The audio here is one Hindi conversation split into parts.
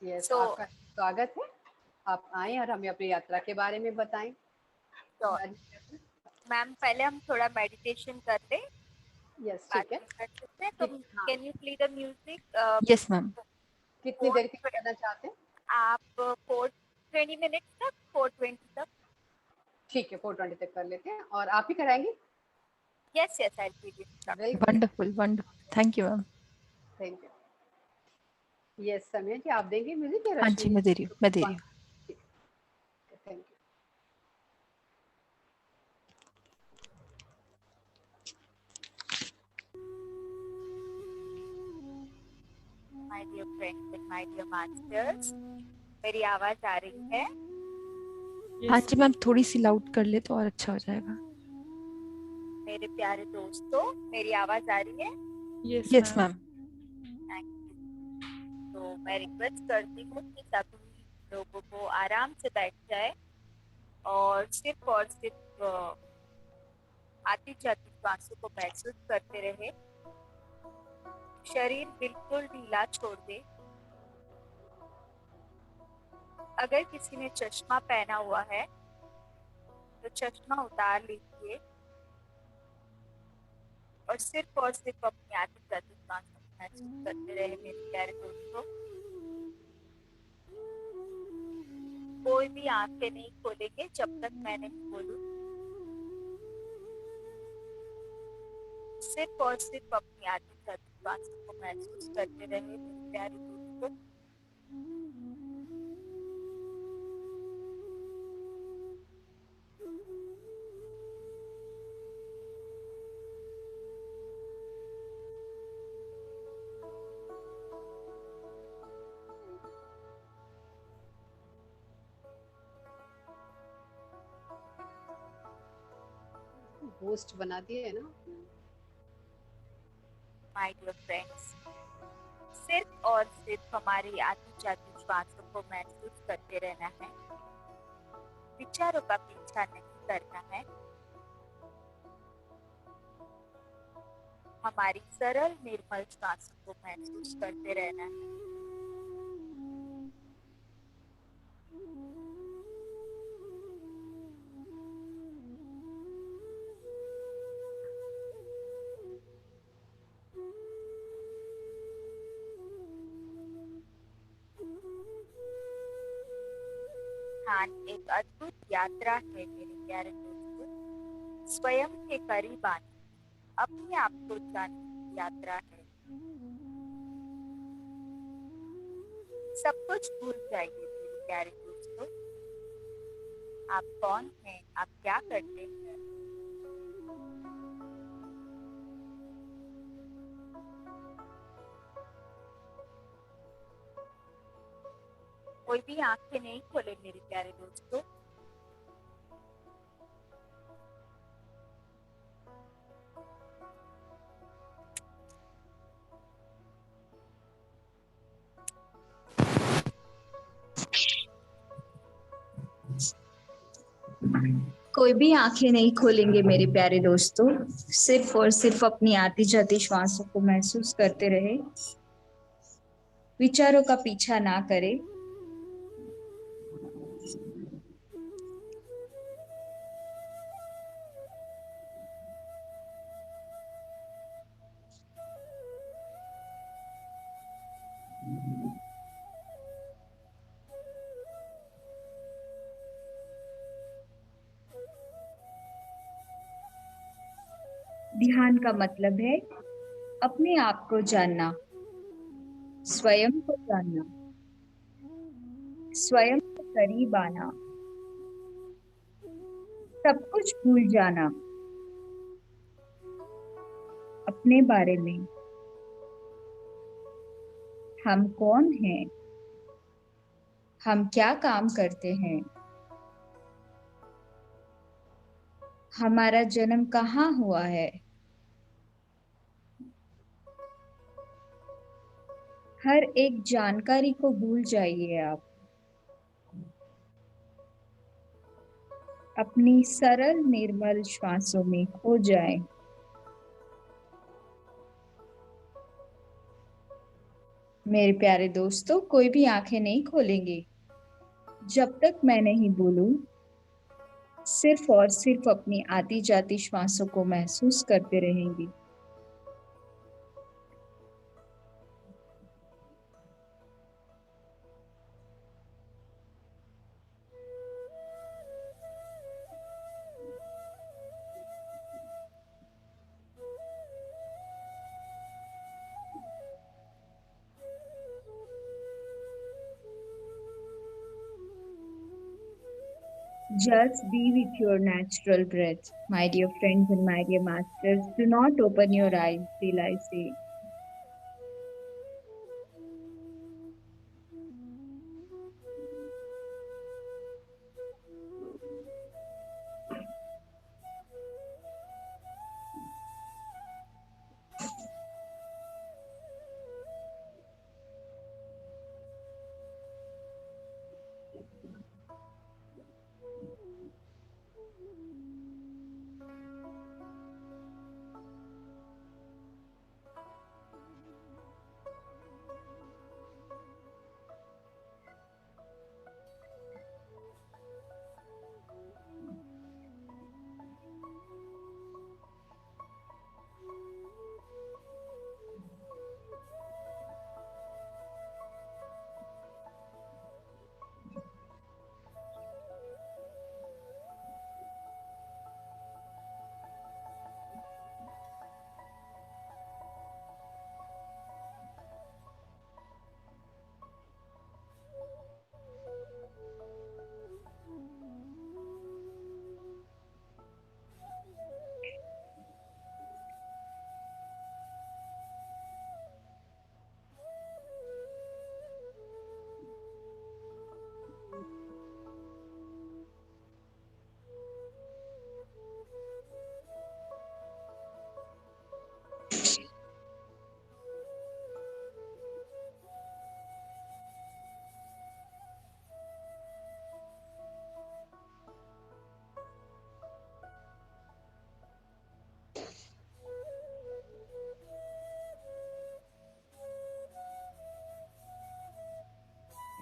यस, सो आपका स्वागत है। आप आएँ और हमें अपनी यात्रा के बारे में बताएँ। धार्मिक यात्रा। मैम पहले हम थोड़ा मेडिटेशन कर ले, यस, बाद ठीक है। में कर सकते हैं। तो हाँ, can you play the music? Yes ma'am. कितनी देर के लिए करना चाहते हैं? आप 420 मिनट्स तक, 420 तक। ठीक है, 4:20 तक कर लेते हैं और आप ही कराएँगी? Yes yes, I will be. बिल्कुल, wonderful wonderful, thank you ma'am. Thank you. Yes, Sameer ji आप देंगे म्यूज़िक या हाँ रश्मि जी, जी? मैं दे रही हूँ, मैं दे रही हूँ। ठीक है, thank you. My dear friends and my dear masters, मेरी आवाज आ रही है? हाँ जी मैम, थोड़ी सी लाउड कर ले तो और अच्छा हो जाएगा। मेरे प्यारे दोस्तों, मेरी आवाज आ रही है? Yes ma'am. Thank you. तो मैं रिक्वेस्ट करती हूँ कि सभी लोगों को आराम से बैठ जाए और सिर्फ आती जाती सांसों को महसूस करते रहे। शरीर बिल्कुल ढीला छोड़ दे। अगर किसी ने चश्मा पहना हुआ है तो चश्मा उतार लीजिए और सिर्फ अपनी आती जाती सांसों को महसूस करते रहे मेरे प्यारे दोस्तों। कोई भी आंखें नहीं खोलेंगे जब तक मैं नहीं बोलूं। सिर्फ अपनी आती जाती सांसों को महसूस करते रहे मेरे प्यारे दोस्तों। होस्ट बना दिए है ना? माय डियर फ्रेंड्स, सिर्फ और सिर्फ हमारी आती जाती श्वासों को महसूस करते रहना है। विचारों का पीछा नहीं करना है। हमारी सरल निर्मल श्वासों को महसूस करते रहना है। ध्यान एक अद्भुत यात्रा है मेरे प्यारे दोस्तों। स्वयं के करीब आने, अपने आप को जानने की यात्रा है। सब कुछ भूल जाइए मेरे प्यारे दोस्तों। आप कौन हैं, आप क्या करते हैं, कोई भी आंखें नहीं खोले मेरे प्यारे दोस्तों। कोई भी आंखें नहीं खोलेंगे मेरे प्यारे दोस्तों। सिर्फ और सिर्फ अपनी आती जाती श्वासों को महसूस करते रहे। विचारों का पीछा ना करें। ध्यान का मतलब है अपने आप को जानना, स्वयं को जानना, स्वयं के करीब आना, सब कुछ भूल जाना अपने बारे में। हम कौन हैं, हम क्या काम करते हैं, हमारा जन्म कहाँ हुआ है। हर एक जानकारी को भूल जाइए आप। अपनी सरल निर्मल श्वासों में खो जाएं। मेरे प्यारे दोस्तों, कोई भी आंखें नहीं खोलेंगे जब तक मैं नहीं बोलूं। सिर्फ और सिर्फ अपनी आती जाती श्वासों को महसूस करते रहेंगे। Just be with your natural breath. My dear friends and my dear masters, do not open your eyes till I say.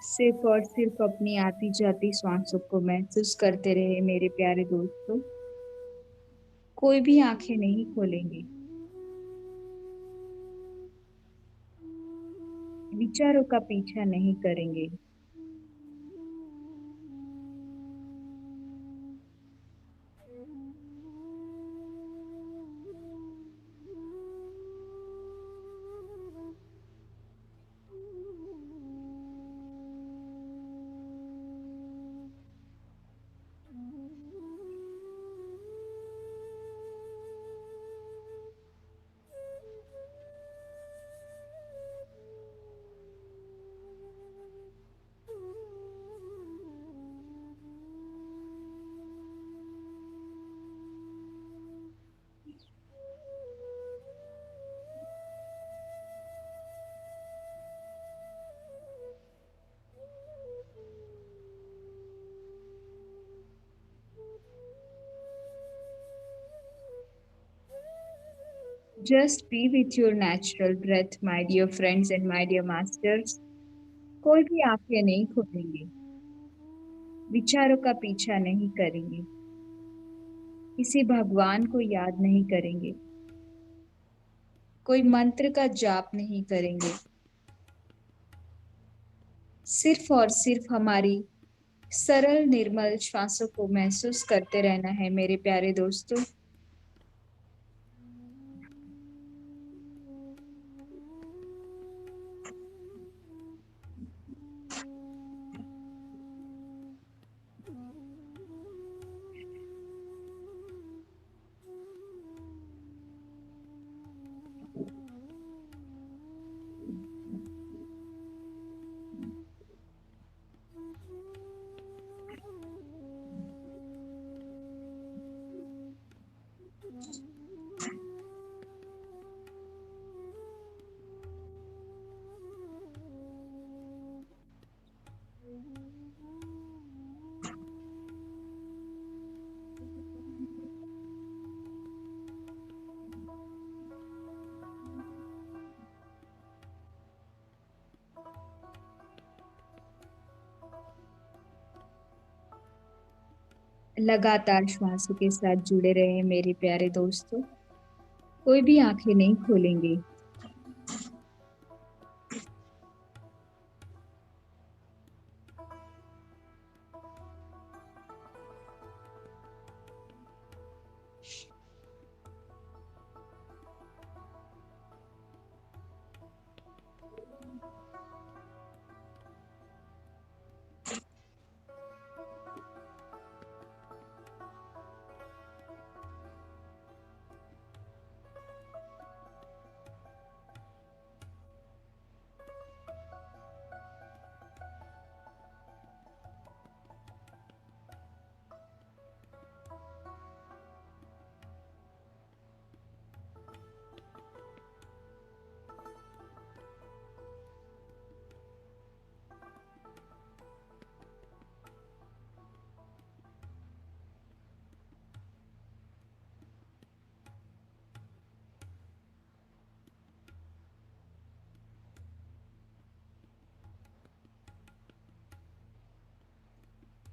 सिर्फ और सिर्फ अपनी आती जाती श्वासों को महसूस करते रहे मेरे प्यारे दोस्तों। कोई भी आंखें नहीं खोलेंगे, विचारों का पीछा नहीं करेंगे। Just be with your natural breath, my dear friends and my dear masters. कोई भी आंखें नहीं खोलेंगे, विचारों का पीछा नहीं करेंगे, किसी भगवान को याद नहीं करेंगे, कोई मंत्र का जाप नहीं करेंगे। सिर्फ और सिर्फ हमारी सरल निर्मल श्वासों को महसूस करते रहना है मेरे प्यारे दोस्तों। लगातार श्वासों के साथ जुड़े रहे मेरे प्यारे दोस्तों। कोई भी आंखें नहीं खोलेंगे।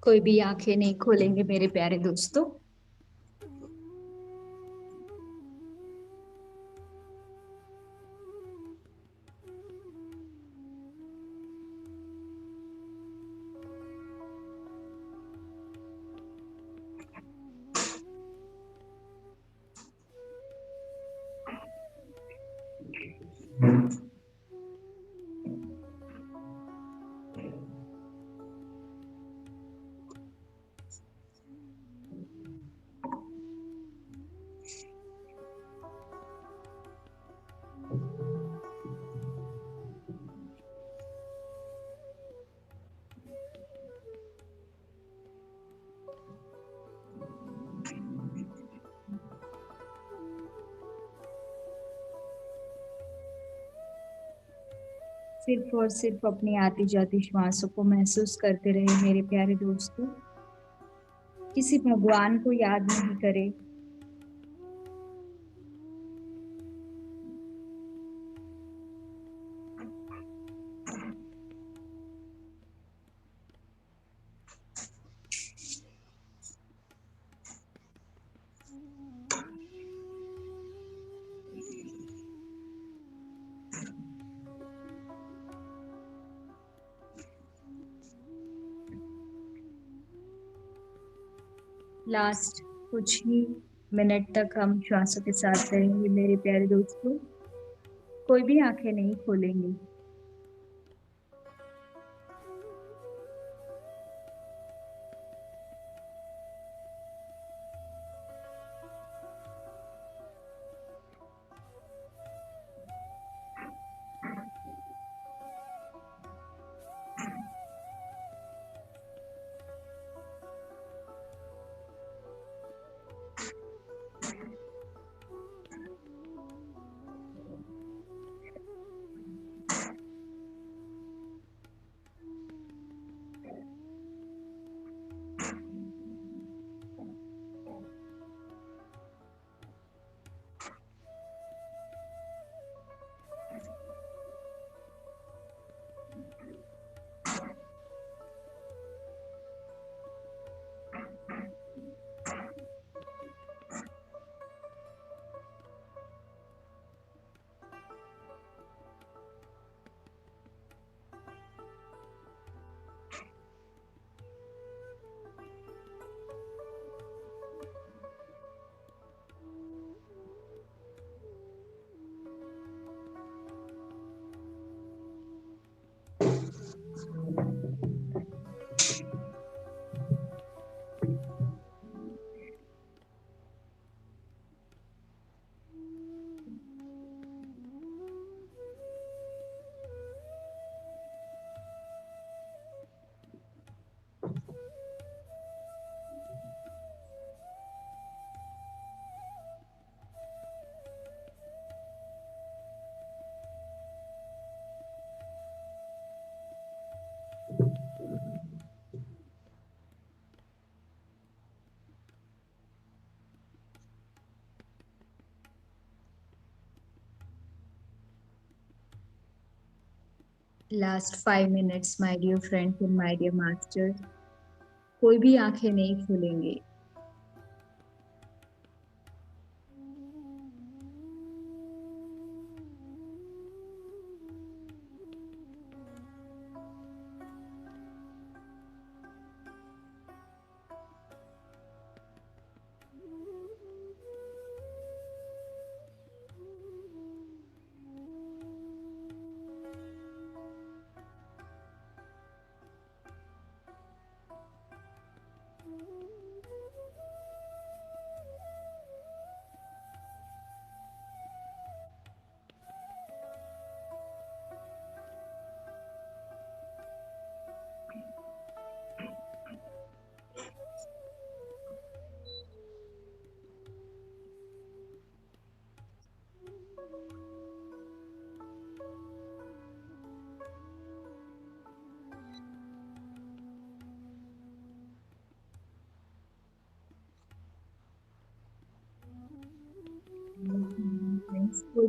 कोई भी आंखें नहीं खोलेंगे मेरे प्यारे दोस्तों। सिर्फ और सिर्फ अपनी आती जाती श्वासों को महसूस करते रहे मेरे प्यारे दोस्तों। किसी भगवान को याद नहीं करें। लास्ट कुछ ही मिनट तक हम श्वासों के साथ रहेंगे मेरे प्यारे दोस्तों। कोई भी आंखें नहीं खोलेंगे। Last 5 minutes, my dear friends and my dear masters. कोई भी आंखें नहीं खोलेंगे।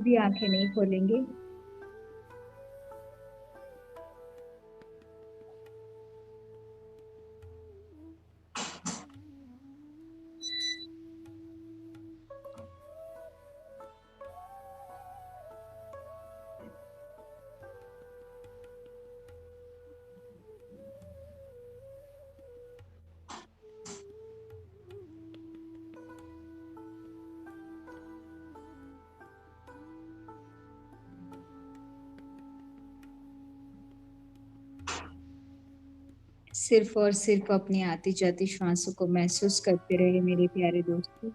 भी आंखें नहीं खोलेंगे। सिर्फ और सिर्फ अपनी आती जाती श्वासों को महसूस करते रहे मेरे प्यारे दोस्तों।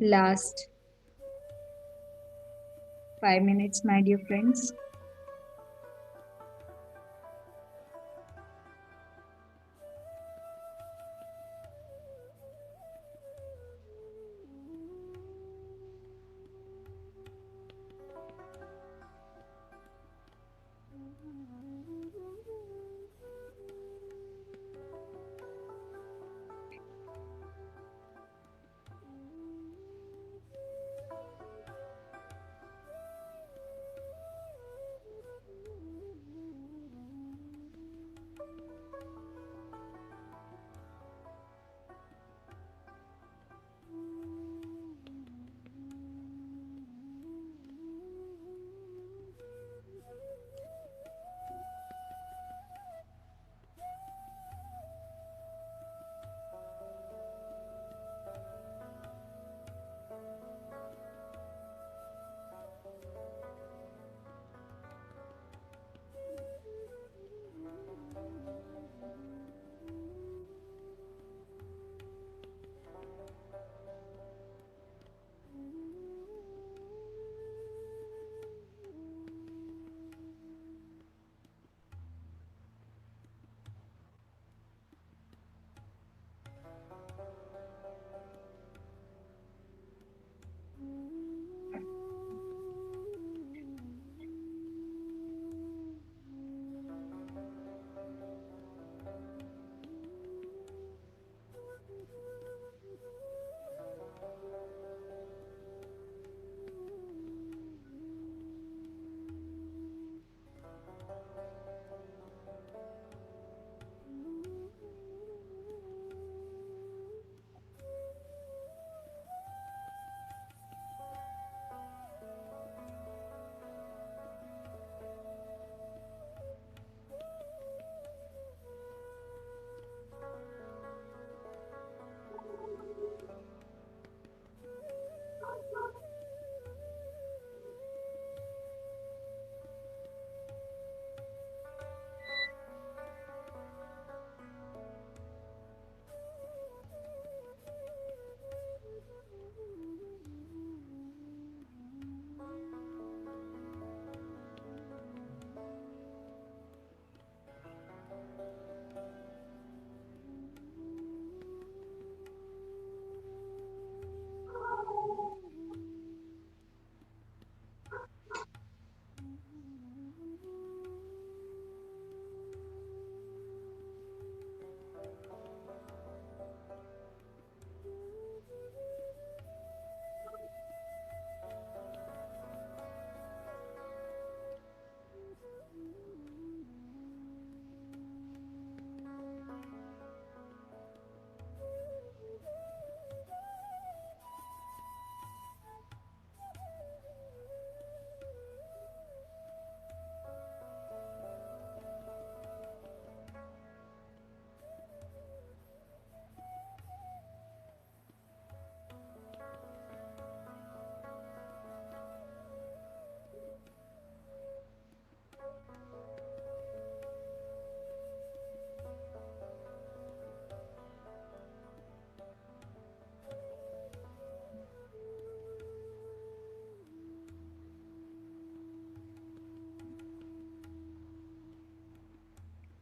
Last 5 minutes, my dear friends.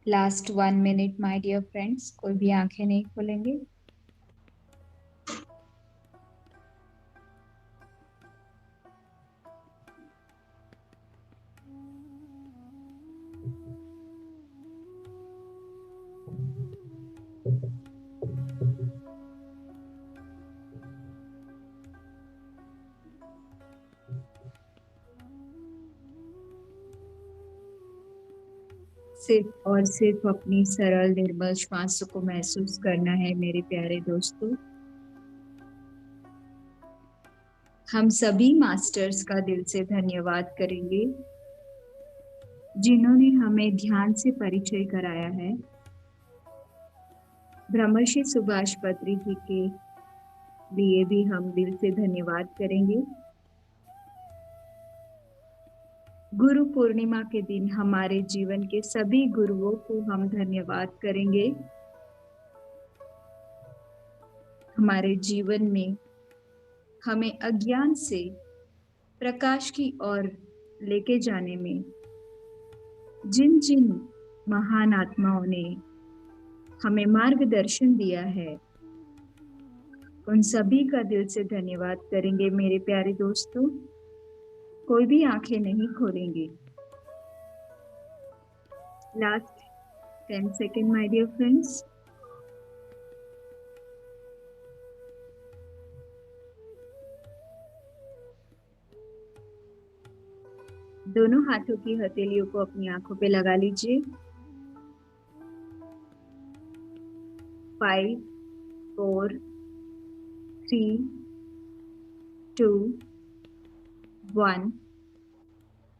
Last 1 minute my dear friends, कोई भी आंखें नहीं खोलेंगे। सिर्फ और सिर्फ अपनी सरल निर्मल श्वास को महसूस करना है मेरे प्यारे दोस्तों। हम सभी मास्टर्स का दिल से धन्यवाद करेंगे जिन्होंने हमें ध्यान से परिचय कराया है। ब्रह्मर्षि सुभाष पत्री जी के लिए भी हम दिल से धन्यवाद करेंगे। गुरु पूर्णिमा के दिन हमारे जीवन के सभी गुरुओं को हम धन्यवाद करेंगे। हमारे जीवन में हमें अज्ञान से प्रकाश की ओर लेके जाने में जिन जिन महान आत्माओं ने हमें मार्गदर्शन दिया है, उन सभी का दिल से धन्यवाद करेंगे मेरे प्यारे दोस्तों। कोई भी आंखें नहीं खोलेंगे। Last 10 second my dear friends. दोनों हाथों की हथेलियों को अपनी आंखों पे लगा लीजिए। 5 4 3 2 1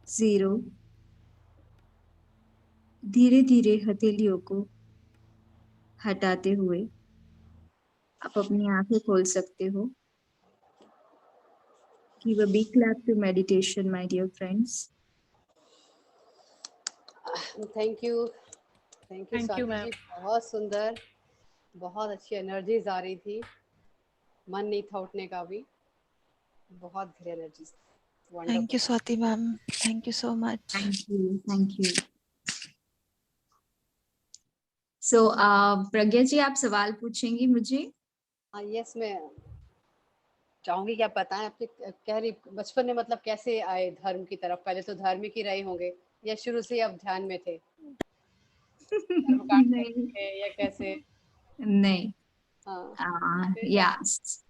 0। धीरे धीरे हथेलियों को हटाते हुए आप अपनी आंखें खोल सकते हो। Give a big clap to meditation, my dear friends. Thank you Swati ji, बहुत सुंदर, बहुत अच्छी एनर्जीज आ रही थी, मन नहीं था उठने का भी, बहुत अच्छी energies. Thank you Swati ma'am, thank you so much. Thank you. So Pragya ji, आप सवाल पूछेंगी मुझे? यस, मैं चाहूंगी कि आप बताएं, आपके कह रही बचपन में मतलब कैसे आए धर्म की तरफ? पहले तो धार्मिक ही रहे होंगे या शुरू से आप ध्यान में थे? नहीं, थे या कैसे? नहीं। हाँ, यस।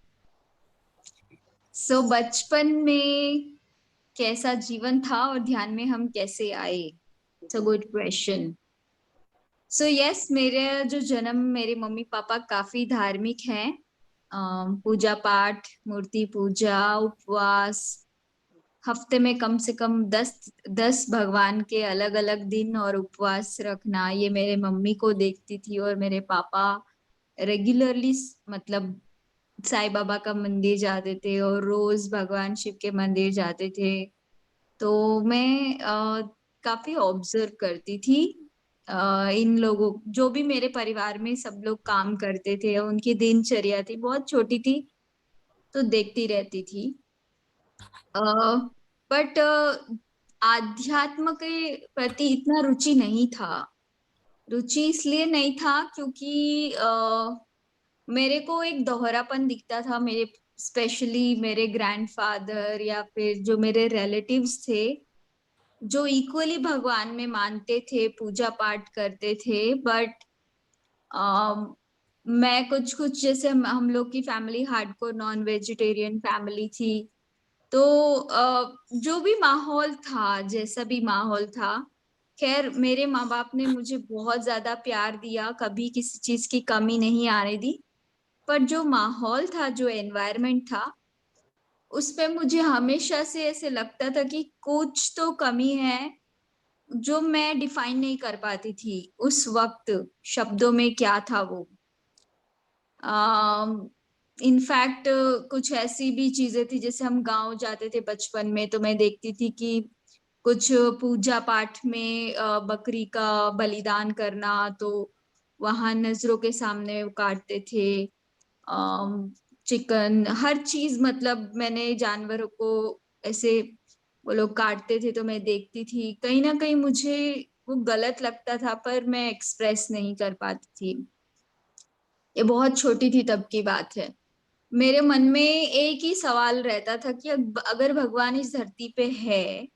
सो बचपन में कैसा जीवन था और ध्यान में हम कैसे आए? It's a good question. So yes, मेरे जो जन्म, मेरे मम्मी पापा काफी धार्मिक हैं। पूजा पाठ, मूर्ति पूजा, उपवास, हफ्ते में कम से कम 10 भगवान के अलग अलग दिन और उपवास रखना, ये मेरे मम्मी को देखती थी। और मेरे पापा रेगुलरली मतलब साईं बाबा का मंदिर जाते थे और रोज भगवान शिव के मंदिर जाते थे। तो मैं काफी ऑब्जर्व करती थी इन लोगों, जो भी मेरे परिवार में सब लोग काम करते थे, उनकी दिनचर्या थी। बहुत छोटी थी तो देखती रहती थी। बट आध्यात्म के प्रति इतना रुचि नहीं था। रुचि इसलिए नहीं था क्योंकि मेरे को एक दोहरापन दिखता था, मेरे स्पेशली मेरे ग्रैंडफादर या फिर जो मेरे रिलेटिव्स थे, जो इक्वली भगवान में मानते थे, पूजा पाठ करते थे। बट मैं कुछ कुछ, जैसे हम लोग की family hardcore non vegetarian family थी, तो जो भी माहौल था, जैसा भी माहौल था, खैर मेरे माँ बाप ने मुझे बहुत ज्यादा प्यार दिया, कभी किसी चीज की कमी नहीं आने दी। पर जो माहौल था, जो एनवायरनमेंट था, उसपे मुझे हमेशा से ऐसे लगता था कि कुछ तो कमी है जो मैं डिफाइन नहीं कर पाती थी उस वक्त, शब्दों में क्या था वो। इनफैक्ट कुछ ऐसी भी चीजें थी, जैसे हम गांव जाते थे बचपन में, तो मैं देखती थी कि कुछ पूजा पाठ में बकरी का बलिदान करना, तो वहां नजरों के सामने वो काटते थे। चिकन, हर चीज, मतलब मैंने जानवरों को ऐसे वो लोग काटते थे तो मैं देखती थी। कहीं ना कहीं मुझे वो गलत लगता था, पर मैं एक्सप्रेस नहीं कर पाती थी। ये बहुत छोटी थी तब की बात है। मेरे मन में एक ही सवाल रहता था कि अगर भगवान इस धरती पे है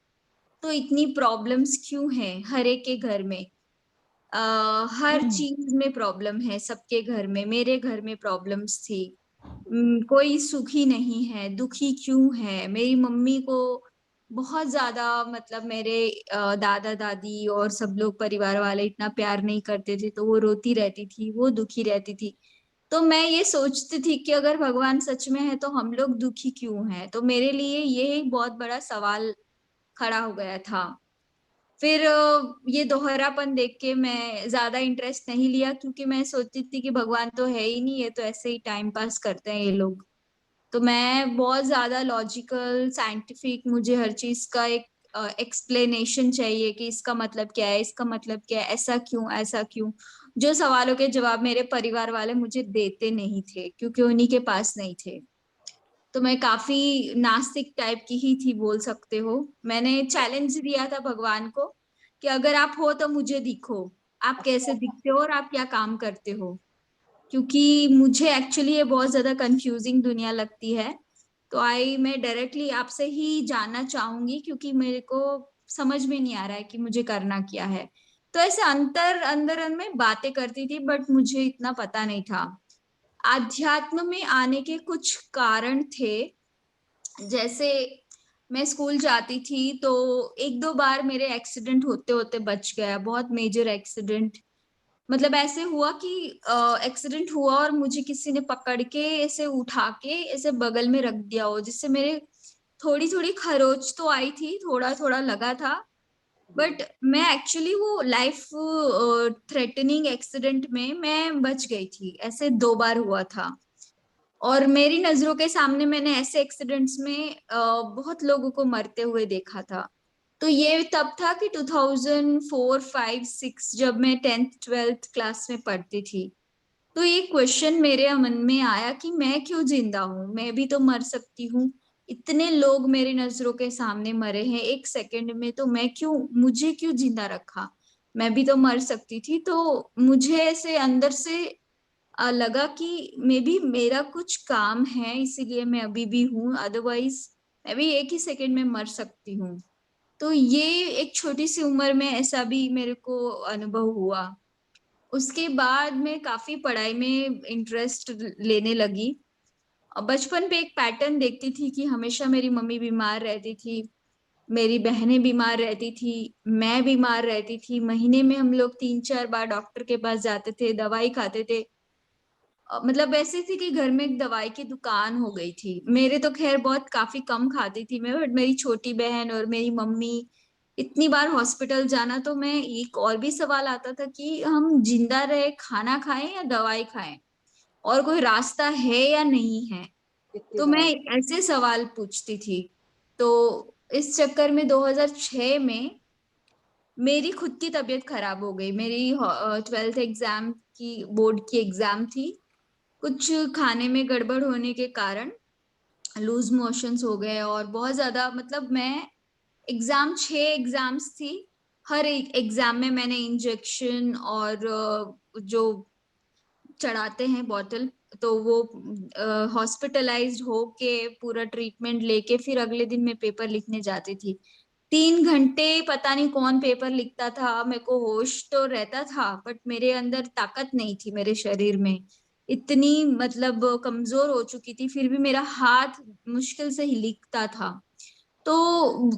तो इतनी प्रॉब्लम्स क्यों हैं हर एक के घर में। हर चीज में प्रॉब्लम है सबके घर में, मेरे घर में प्रॉब्लम्स थी। कोई सुखी नहीं है, दुखी क्यों है। मेरी मम्मी को बहुत ज्यादा मतलब मेरे दादा दादी और सब लोग परिवार वाले इतना प्यार नहीं करते थे, तो वो रोती रहती थी, वो दुखी रहती थी। तो मैं ये सोचती थी कि अगर भगवान सच में है तो हम लोग दुखी क्यों हैं। तो मेरे लिए ये एक बहुत बड़ा सवाल खड़ा हो गया था। फिर ये दोहरापन देख के मैं ज्यादा इंटरेस्ट नहीं लिया, क्योंकि मैं सोचती थी कि भगवान तो है ही नहीं, ये तो ऐसे ही टाइम पास करते हैं ये लोग। तो मैं बहुत ज्यादा लॉजिकल साइंटिफिक, मुझे हर चीज का एक एक्सप्लेनेशन चाहिए कि इसका मतलब क्या है, इसका मतलब क्या है, ऐसा क्यों, ऐसा क्यों। जो सवालों के जवाब मेरे परिवार वाले मुझे देते नहीं थे, क्योंकि उन्हीं के पास नहीं थे। तो मैं काफी नास्तिक टाइप की ही थी, बोल सकते हो। मैंने चैलेंज दिया था भगवान को कि अगर आप हो तो मुझे दिखो, आप कैसे दिखते हो और आप क्या काम करते हो। क्योंकि मुझे एक्चुअली ये बहुत ज्यादा कंफ्यूजिंग दुनिया लगती है। तो मैं डायरेक्टली आपसे ही जानना चाहूंगी, क्योंकि मेरे को समझ में नहीं आ रहा है कि मुझे करना क्या है। तो ऐसे अंदर में बातें करती थी, बट मुझे इतना पता नहीं था। आध्यात्म में आने के कुछ कारण थे। जैसे मैं स्कूल जाती थी तो एक दो बार मेरे एक्सीडेंट होते होते बच गया, बहुत मेजर एक्सीडेंट। मतलब ऐसे हुआ कि एक्सीडेंट हुआ और मुझे किसी ने पकड़ के ऐसे उठा के ऐसे बगल में रख दिया हो, जिससे मेरे थोड़ी थोड़ी खरोच तो आई थी, थोड़ा थोड़ा लगा था। बट मैं एक्चुअली वो लाइफ थ्रेटनिंग एक्सीडेंट में मैं बच गई थी। ऐसे दो बार हुआ था। और मेरी नजरों के सामने मैंने ऐसे एक्सीडेंट्स में बहुत लोगों को मरते हुए देखा था। तो ये तब था कि 2004, 5, 6, जब मैं 10th 12th क्लास में पढ़ती थी। तो ये क्वेश्चन मेरे मन में आया कि मैं क्यों जिंदा हूँ, मैं भी तो मर सकती हूँ। इतने लोग मेरी नजरों के सामने मरे हैं एक सेकंड में, तो मुझे क्यों जिंदा रखा। मैं भी तो मर सकती थी। तो मुझे ऐसे अंदर से लगा कि मे बी मेरा कुछ काम है, इसीलिए मैं अभी भी हूँ, अदरवाइज मैं भी एक ही सेकंड में मर सकती हूँ। तो ये एक छोटी सी उम्र में ऐसा भी मेरे को अनुभव हुआ। उसके बाद मैं काफी पढ़ाई में इंटरेस्ट लेने लगी। बचपन पे एक पैटर्न देखती थी कि हमेशा मेरी मम्मी बीमार रहती थी, मेरी बहनें बीमार रहती थी, मैं बीमार रहती थी। महीने में हम लोग 3-4 बार डॉक्टर के पास जाते थे, दवाई खाते थे। मतलब ऐसी थी कि घर में एक दवाई की दुकान हो गई थी। मेरे तो खैर बहुत काफी कम खाती थी मैं, बट मेरी छोटी बहन और मेरी मम्मी इतनी बार हॉस्पिटल जाना। तो मैं एक और भी सवाल आता था कि हम जिंदा रहे खाना खाएं या दवाई खाएं, और कोई रास्ता है या नहीं है। इतनी तो मैं दवाई। ऐसे सवाल पूछती थी। तो इस चक्कर में 2006 में मेरी खुद की तबीयत खराब हो गई। मेरी 12th एग्जाम की, बोर्ड की एग्जाम थी। कुछ खाने में गड़बड़ होने के कारण लूज मोशंस हो गए, और बहुत ज्यादा मतलब मैं 6 एग्जाम्स थी। हर एक एग्जाम में मैंने इंजेक्शन और जो चढ़ाते हैं बॉटल, तो वो हॉस्पिटलाइज्ड हो के पूरा ट्रीटमेंट लेके फिर अगले दिन मैं पेपर लिखने जाती थी। 3 घंटे पता नहीं कौन पेपर लिखता था। मेरे को होश तो रहता था, बट मेरे अंदर ताकत नहीं थी मेरे शरीर में। इतनी मतलब कमजोर हो चुकी थी, फिर भी मेरा हाथ मुश्किल से ही लिखता था। तो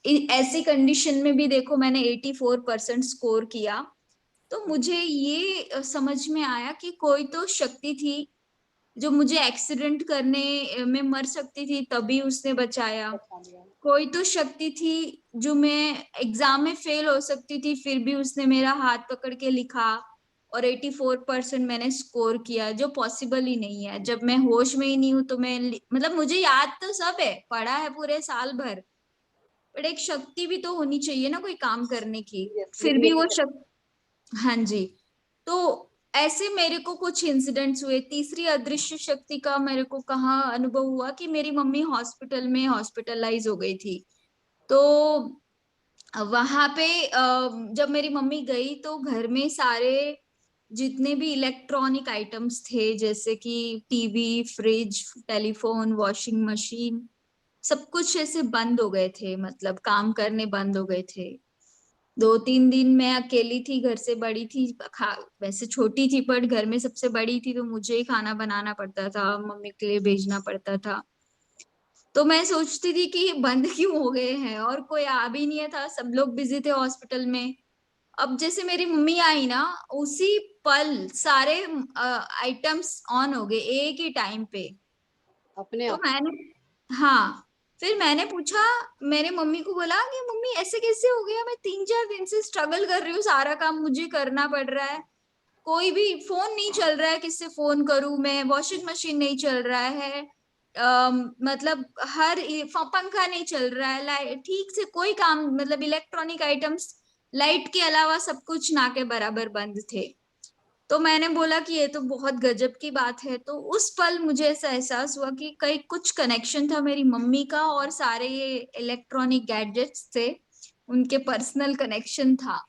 ऐसी कंडीशन में भी देखो मैंने 84% स्कोर किया। तो मुझे ये समझ में आया कि कोई तो शक्ति थी जो मुझे एक्सीडेंट करने में मर सकती थी तभी उसने बचाया। बचा लिया। कोई तो शक्ति थी जो मैं एग्जाम में फेल हो सकती थी, फिर भी उसने मेरा हाथ पकड़ के लिखा और 84% मैंने स्कोर किया, जो पॉसिबल ही नहीं है। जब मैं होश में ही नहीं हूं तो मैं मतलब मुझे याद तो सब है, पढ़ा है पूरे साल भर, बट एक शक्ति भी तो होनी चाहिए ना कोई काम करने की। यस, फिर भी लिखने की वो शक्ति। शक्ति। हाँ जी। तो ऐसे मेरे को कुछ इंसिडेंट्स हुए। तीसरी अदृश्य शक्ति का मेरे को कहाँ अनुभव हुआ कि मेरी मम्मी हॉस्पिटल में हॉस्पिटलाइज हो गई थी। तो वहां पे जब मेरी मम्मी गई तो घर में सारे जितने भी इलेक्ट्रॉनिक आइटम्स थे, जैसे कि TV, fridge, telephone, washing machine, सब कुछ ऐसे बंद हो गए थे, मतलब काम करने बंद हो गए थे। 2-3 दिन मैं अकेली थी, घर से बड़ी थी, वैसे छोटी थी पर घर में सबसे बड़ी थी, तो मुझे ही खाना बनाना पड़ता था, मम्मी के लिए भेजना पड़ता था। तो मैं सोचती थी कि ये बंद क्यों हो गए हैं, और कोई आ भी नहीं था, सब लोग बिजी थे हॉस्पिटल में। अब जैसे मेरी मम्मी आई ना, उसी पल सारे आइटम्स ऑन हो गए एक ही टाइम पे। अपने तो आप? मैंने, हाँ, फिर मैंने पूछा, मेरे मम्मी को बोला कि मम्मी ऐसे कैसे हो गया, मैं 3-4 दिन से स्ट्रगल कर रही हूँ, सारा काम मुझे करना पड़ रहा है, कोई भी फोन नहीं चल रहा है, किससे फोन करूं मैं, वॉशिंग मशीन नहीं चल रहा है, मतलब पंखा नहीं चल रहा है, लाइट ठीक से कोई काम, मतलब इलेक्ट्रॉनिक आइटम्स लाइट के अलावा सब कुछ ना के बराबर बंद थे। तो मैंने बोला कि ये तो बहुत गजब की बात है। तो उस पल मुझे ऐसा एहसास हुआ कि कहीं कुछ कनेक्शन था मेरी मम्मी का, और सारे ये इलेक्ट्रॉनिक गैजेट्स थे, उनके पर्सनल कनेक्शन था।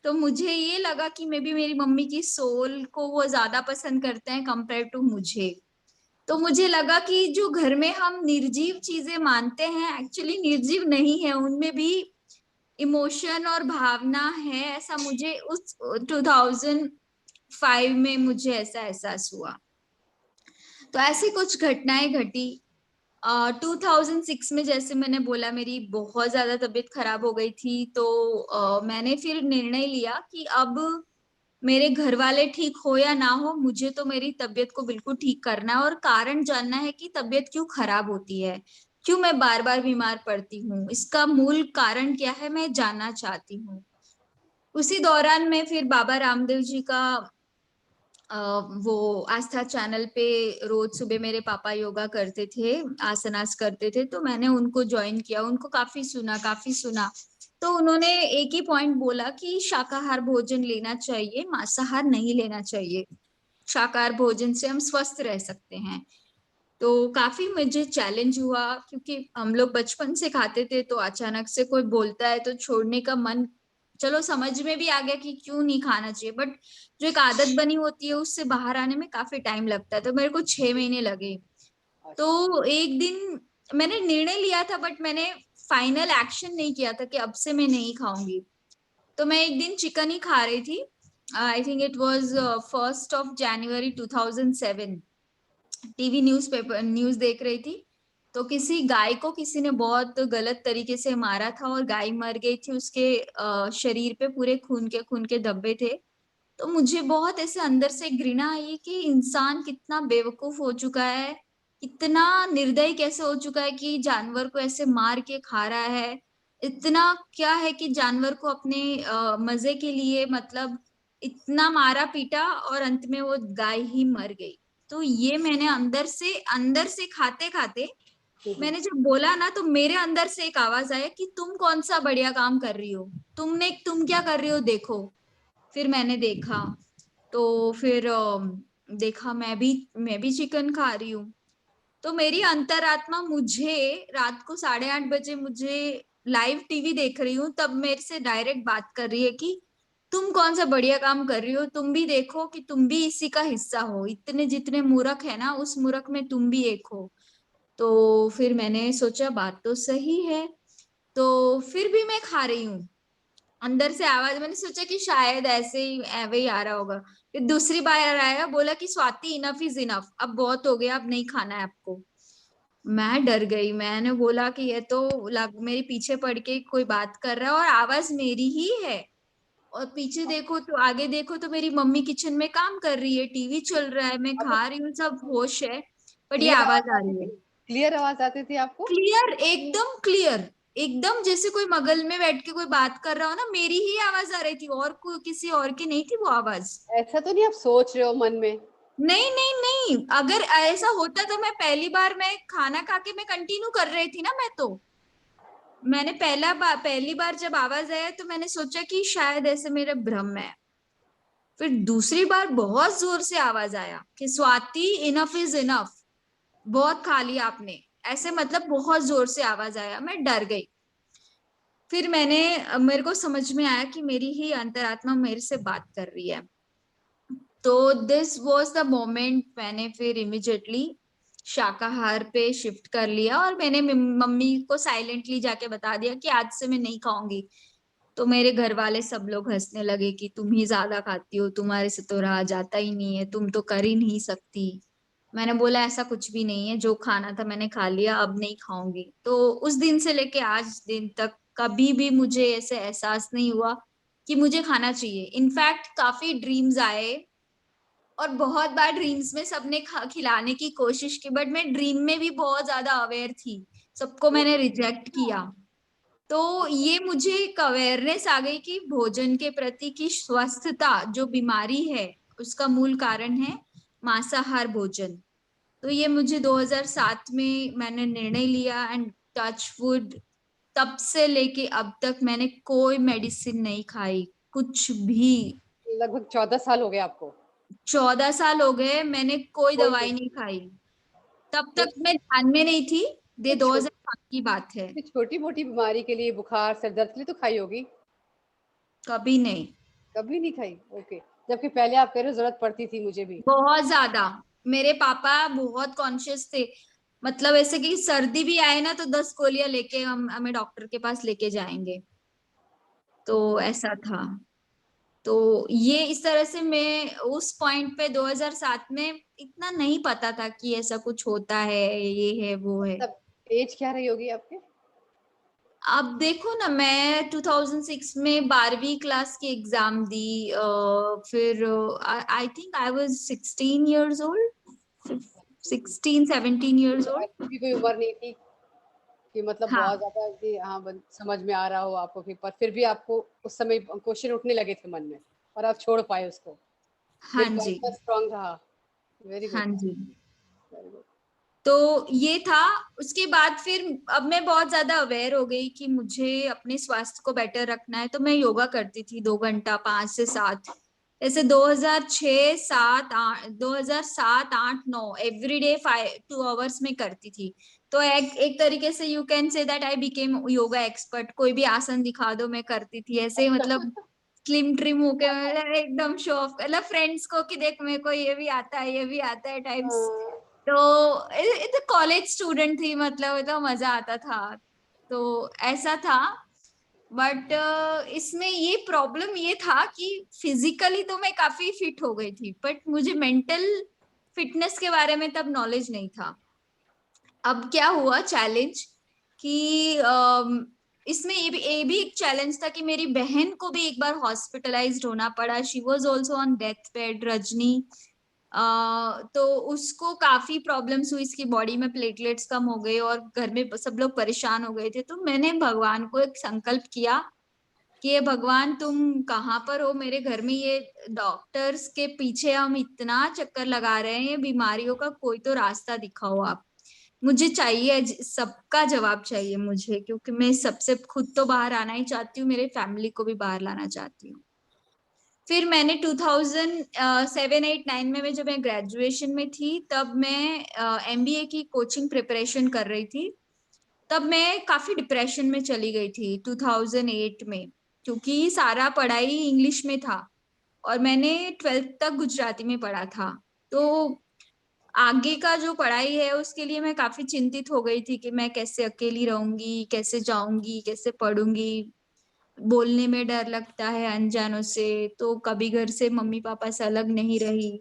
तो मुझे ये लगा कि मे बी मेरी मम्मी की सोल को वो ज्यादा पसंद करते हैं कंपेयर टू मुझे। तो मुझे लगा कि जो घर में हम निर्जीव चीजें मानते हैं, एक्चुअली निर्जीव नहीं है, उनमें भी इमोशन और भावना है, ऐसा मुझे उस 2005 में मुझे ऐसा एहसास हुआ। तो ऐसी कुछ घटनाएं घटी। 2006 में, जैसे मैंने बोला, मेरी बहुत ज्यादा तबीयत खराब हो गई थी, तो मैंने फिर निर्णय लिया कि अब मेरे घर वाले ठीक हो या ना हो, मुझे तो मेरी तबीयत को बिल्कुल ठीक करना है, और कारण जानना है कि तबीयत क्यों खराब होती है, क्यों मैं बार बार बीमार पड़ती हूँ, इसका मूल कारण क्या है, मैं जानना चाहती हूँ। उसी दौरान मैं फिर बाबा रामदेव जी का वो आस्था चैनल पे रोज सुबह मेरे पापा योगा करते थे, आसनास करते थे, तो मैंने उनको ज्वाइन किया, उनको काफी सुना। तो उन्होंने एक ही पॉइंट बोला कि शाकाहार भोजन लेना चाहिए, मांसाहार नहीं लेना चाहिए, शाकाहार भोजन से हम स्वस्थ रह सकते हैं। तो काफी मुझे चैलेंज हुआ, क्योंकि हम लोग बचपन से खाते थे, तो अचानक से कोई बोलता है तो छोड़ने का मन, चलो समझ में भी आ गया कि क्यों नहीं खाना चाहिए, बट जो एक आदत बनी होती है उससे बाहर आने में काफी टाइम लगता है, तो मेरे को 6 महीने लगे। अच्छा। तो एक दिन मैंने निर्णय लिया था, बट मैंने फाइनल एक्शन नहीं किया था कि अब से मैं नहीं खाऊंगी। तो मैं एक दिन चिकन ही खा रही थी, I think it was 1 January 2007। TV news देख रही थी, तो किसी गाय को किसी ने बहुत गलत तरीके से मारा था, और गाय मर गई थी, उसके शरीर पे पूरे खून के धब्बे थे। तो मुझे बहुत ऐसे अंदर से घृणा आई कि इंसान कितना बेवकूफ हो चुका है, इतना निर्दयी कैसे हो चुका है कि जानवर को ऐसे मार के खा रहा है। इतना क्या है कि जानवर को अपने मजे के लिए, मतलब इतना मारा पीटा, और अंत में वो गाय ही मर गई। तो ये मैंने अंदर से खाते खाते, मैंने जब बोला ना, तो मेरे अंदर से एक आवाज आया कि तुम कौन सा बढ़िया काम कर रही हो, तुम क्या कर रही हो, देखो। फिर मैंने देखा, तो फिर देखा मैं भी चिकन खा रही हूँ। तो मेरी अंतरात्मा मुझे रात को 8:30 बजे, मुझे लाइव टीवी देख रही हूँ, तब मेरे से डायरेक्ट बात कर रही है कि तुम कौन सा बढ़िया काम कर रही हो, तुम भी देखो कि तुम भी इसी का हिस्सा हो, इतने जितने मूर्ख है ना, उस मूर्ख में तुम भी एक हो। तो फिर मैंने सोचा बात तो सही है, तो फिर भी मैं खा रही हूँ। अंदर से आवाज, मैंने सोचा कि शायद ऐसे ही ऐवे ही आ रहा होगा। फिर दूसरी बार आया, बोला कि स्वाति इनफ इज इनफ, अब बहुत हो गया, अब नहीं खाना है आपको। मैं डर गई, मैंने बोला कि ये तो मेरे पीछे पड़ के कोई बात कर रहा है, और आवाज मेरी ही है। और पीछे देखो तो, आगे देखो तो मेरी मम्मी किचन में काम कर रही है, टीवी चल रहा है, मैं अब खा रही हूँ, सब होश है, बट ये क्लियर आवाज आवाज आ आती रही है। थी? क्लियर आवाज आती थी आपको? क्लियर, एकदम क्लियर, एकदम जैसे कोई बगल में बैठ के कोई बात कर रहा हो ना, मेरी ही आवाज आ रही थी, और कोई किसी और की नहीं थी वो आवाज। ऐसा तो नहीं आप सोच रहे हो मन में? नहीं नहीं नहीं, अगर ऐसा होता तो मैं पहली बार, मैं खाना खा के मैं कंटिन्यू कर रही थी ना, मैंने पहली बार जब आवाज आया तो मैंने सोचा कि शायद ऐसे मेरा भ्रम है। फिर दूसरी बार बहुत जोर से आवाज आया कि स्वाति इनफ इज इनफ, बहुत खा लिया आपने, ऐसे मतलब बहुत जोर से आवाज आया, मैं डर गई। फिर मेरे को समझ में आया कि मेरी ही अंतरात्मा मेरे से बात कर रही है। तो दिस वाज द मोमेंट, मैंने फिर इमिजिएटली शाकाहार पे शिफ्ट कर लिया और मैंने मम्मी को साइलेंटली जाके बता दिया कि आज से मैं नहीं खाऊंगी। तो मेरे घर वाले सब लोग हंसने लगे कि तुम ही ज्यादा खाती हो, तुम्हारे से तो रहा जाता ही नहीं है, तुम तो कर ही नहीं सकती। मैंने बोला ऐसा कुछ भी नहीं है, जो खाना था मैंने खा लिया, अब नहीं खाऊंगी। तो उस दिन से लेके आज दिन तक कभी भी मुझे ऐसे एहसास नहीं हुआ कि मुझे खाना चाहिए। इनफैक्ट काफी ड्रीम्स आए और बहुत बार ड्रीम्स में सबने खिलाने की कोशिश की, बट मैं ड्रीम में भी बहुत ज्यादा अवेयर थी, सबको मैंने रिजेक्ट किया। तो ये मुझे एक अवेयरनेस आ गई कि भोजन के प्रति की स्वस्थता जो बीमारी है उसका मूल कारण है मांसाहार भोजन। तो ये मुझे 2007 में मैंने निर्णय लिया एंड टच वुड तब से लेके अब तक मैंने कोई मेडिसिन नहीं खाई, कुछ भी। लगभग 14 साल हो गए आपको? 14 साल हो गए मैंने कोई कोई दवाई नहीं नहीं। खाई। तब ये तक मैं ध्यान में नहीं थी, ये ये 2007 की बात है। छोटी मोटी बीमारी के लिए, बुखार सर दर्द के लिए तो खाई होगी? कभी नहीं। कभी नहीं खाई? ओके। जबकि पहले आप कह रहे हो जरूरत पड़ती थी मुझे भी। बहुत ज्यादा। मेरे पापा बहुत कॉन्शियस थे, मतलब ऐसे कि सर्दी भी आए ना तो 10 गोलियां लेके हम हमें डॉक्टर के पास लेके जाएंगे। तो ऐसा था। तो ये इस तरह से मैं उस पॉइंट पे 2007 में इतना नहीं पता था कि ऐसा कुछ होता है, ये है वो है। तब एज क्या रही होगी आपकी? अब देखो ना, मैं 2006 में 12वीं क्लास की एग्जाम दी, फिर I think I was 16 years old, 16 17 years ऐसी ओल्ड। भी कोई उम्र नहीं थी कि मतलब बहुत हाँ ज्यादा कि हाँ समझ में आ रहा हो आपको भी, पर फिर भी आपको उस समय क्वेश्चन उठने लगे थे मन में और आप छोड़ पाए उसको। हाँ दिल का जी। इतना स्ट्रांग रहा। वेरी हाँ गुड। जी। Very good. तो ये था। उसके बाद फिर अब मैं बहुत ज्यादा अवेयर हो गई कि मुझे अपने स्वास्थ्य को बेटर रखना है, तो मैं योगा करती थी 2 घंटा 5 से 7। ऐसे 2006 7 8 2007 8 9 एवरीडे 2 आवर्स में करती थी। तो एक तरीके से you can say that I became yoga expert. कोई भी आसन दिखा दो मैं करती थी ऐसे, मतलब स्लिम ट्रिम होके एकदम शो ऑफ, मतलब फ्रेंड्स को कि देख मेरे को ये भी आता है ये भी आता है टाइप्स। हाँ, तो इधर कॉलेज स्टूडेंट थी, मतलब तो मजा आता था। तो ऐसा था। बट इसमें ये प्रॉब्लम ये था कि फिजिकली तो मैं काफी फिट हो गई थी, बट मुझे मेंटल फिटनेस के बारे में तब नॉलेज नहीं था। अब क्या हुआ चैलेंज कि इसमें ये भी एक चैलेंज था कि मेरी बहन को भी एक बार हॉस्पिटलाइज्ड होना पड़ा। She was also on death bed, Rajni. तो उसको काफी प्रॉब्लम्स हुई, इसकी बॉडी में प्लेटलेट्स कम हो गए और घर में सब लोग परेशान हो गए थे। तो मैंने भगवान को एक संकल्प किया कि ये भगवान तुम कहाँ पर हो, मेरे घर में ये डॉक्टर्स के पीछे हम इतना चक्कर लगा रहे हैं, ये बीमारियों का कोई तो रास्ता दिखाओ आप। मुझे चाहिए, सबका जवाब चाहिए मुझे, क्योंकि मैं सबसे खुद तो बाहर आना ही चाहती हूँ, मेरे फैमिली को भी बाहर लाना चाहती हूँ। फिर मैंने 2007 8 9 में जब मैं ग्रेजुएशन में थी तब मैं एमबीए की कोचिंग प्रिपरेशन कर रही थी। तब मैं काफी डिप्रेशन में चली गई थी 2008 में, क्योंकि सारा पढ़ाई इंग्लिश में था और मैंने 12th तक गुजराती में पढ़ा था। तो आगे का जो पढ़ाई है उसके लिए मैं काफी चिंतित हो गई थी कि मैं कैसे अकेली रहूंगी, कैसे जाऊंगी, कैसे पढ़ूंगी। बोलने में डर लगता है अनजानों से, तो कभी घर से मम्मी पापा से अलग नहीं रही।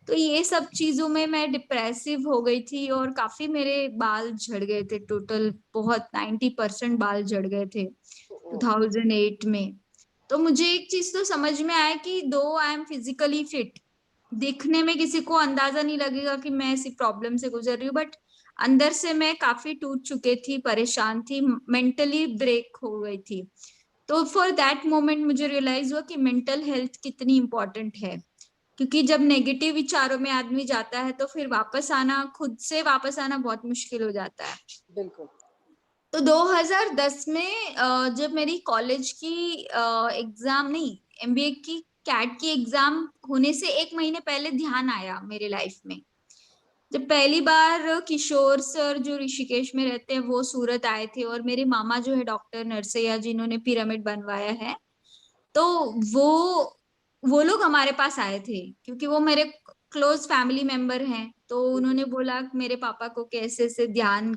तो ये सब चीजों में मैं डिप्रेसिव हो गई थी और काफी मेरे बाल झड़ गए थे, टोटल बहुत 90% बाल झड़ गए थे ओ, 2008 में। तो मुझे एक चीज तो समझ में आया कि दो आई एम फिजिकली फिट, दिखने में किसी को अंदाजा नहीं लगेगा कि मैं ऐसी प्रॉब्लम से गुजर रही हूँ, बट अंदर से मैं काफी टूट चुकी थी, परेशान थी, मेंटली ब्रेक हो गई थी। तो फॉर दैट मोमेंट मुझे रियलाइज हुआ कि मेंटल हेल्थ कितनी इंपॉर्टेंट है। क्योंकि जब नेगेटिव विचारों में आदमी जाता है तो फिर वापस आना, खुद से वापस आना बहुत मुश्किल हो जाता है। बिल्कुल। तो 2010 में जब मेरी कॉलेज की एग्जाम नहीं, एमबीए की कैट की एग्जाम होने से 1 महीने पहले ध्यान आया मेरे लाइफ में जब पहली बार किशोर सर जो ऋषिकेश में रहते हैं वो सूरत आए थे, और मेरे मामा जो है डॉक्टर नरसैया जिन्होंने पिरामिड बनवाया है, तो वो लोग हमारे पास आए थे क्योंकि वो मेरे क्लोज फैमिली मेंबर हैं। तो उन्होंने बोला मेरे पापा को कि ऐसे ऐसे ध्यान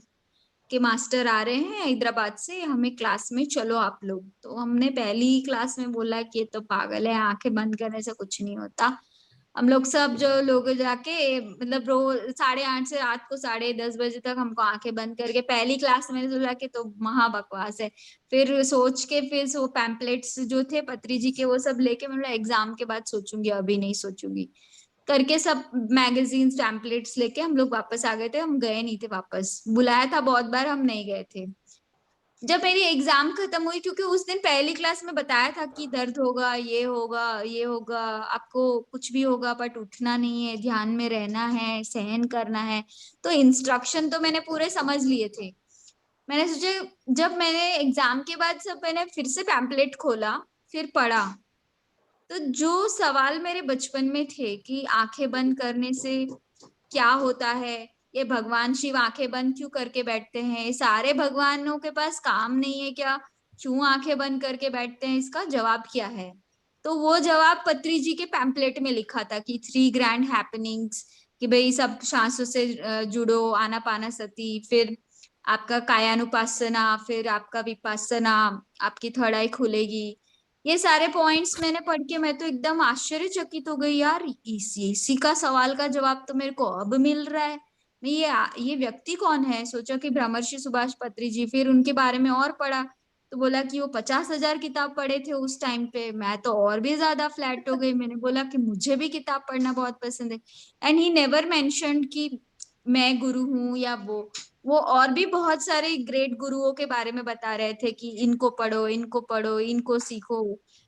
के मास्टर आ रहे हैं हैदराबाद से, हमें क्लास में चलो आप लोग। तो हमने पहली ही क्लास में बोला कि ये तो पागल है, आंखें बंद करने से कुछ नहीं होता। हम लोग सब जो लोग जाके मतलब रोज 8:30 से रात को 10:30 बजे तक हमको आंखें बंद करके पहली क्लास में सोचा कि तो महा बकवास है। फिर सोच के फिर वो पैम्पलेट्स जो थे पत्री जी के वो सब लेके मैं एग्जाम के बाद सोचूंगी, अभी नहीं सोचूंगी करके सब मैगजीन पैम्पलेट्स लेके हम लोग वापस आ गए थे। हम गए नहीं थे वापस, बुलाया था बहुत बार, हम नहीं गए थे। जब मेरी एग्जाम खत्म हुई, क्योंकि उस दिन पहली क्लास में बताया था कि दर्द होगा, ये होगा, ये होगा, आपको कुछ भी होगा बट उठना नहीं है, ध्यान में रहना है, सहन करना है। तो इंस्ट्रक्शन तो मैंने पूरे समझ लिए थे। मैंने सोचा, जब मैंने एग्जाम के बाद सब मैंने फिर से पैम्पलेट खोला, फिर पढ़ा, तो जो सवाल मेरे बचपन में थे कि आंखें बंद करने से क्या होता है, ये भगवान शिव आंखें बंद क्यों करके बैठते हैं, सारे भगवानों के पास काम नहीं है क्या, क्यों आंखें बंद करके बैठते हैं, इसका जवाब क्या है। तो वो जवाब पत्री जी के पैम्पलेट में लिखा था कि 3 ग्रैंड हैपनिंग्स, कि भाई सब सांसों से जुड़ो, आनापानसती, फिर आपका कायानुपासना, फिर आपका विपासना, आपकी थर्ड आई खुलेगी। ये सारे पॉइंट्स मैंने पढ़ के मैं तो एकदम आश्चर्यचकित हो गई, यार इसी का सवाल का जवाब तो मेरे को अब मिल रहा है। मैं ये व्यक्ति कौन है, सोचा कि ब्रह्मर्षि सुभाष पत्री जी। फिर उनके बारे में और पढ़ा, तो बोला कि वो 50,000 किताब पढ़े थे उस टाइम पे। मैं तो और भी ज्यादा फ्लैट हो गई, मैंने बोला कि मुझे भी किताब पढ़ना बहुत पसंद है। एंड ही नेवर मेंशन्ड कि मैं गुरु हूँ या वो और भी बहुत सारे ग्रेट गुरुओं के बारे में बता रहे थे कि इनको पढ़ो, इनको पढ़ो, इनको सीखो।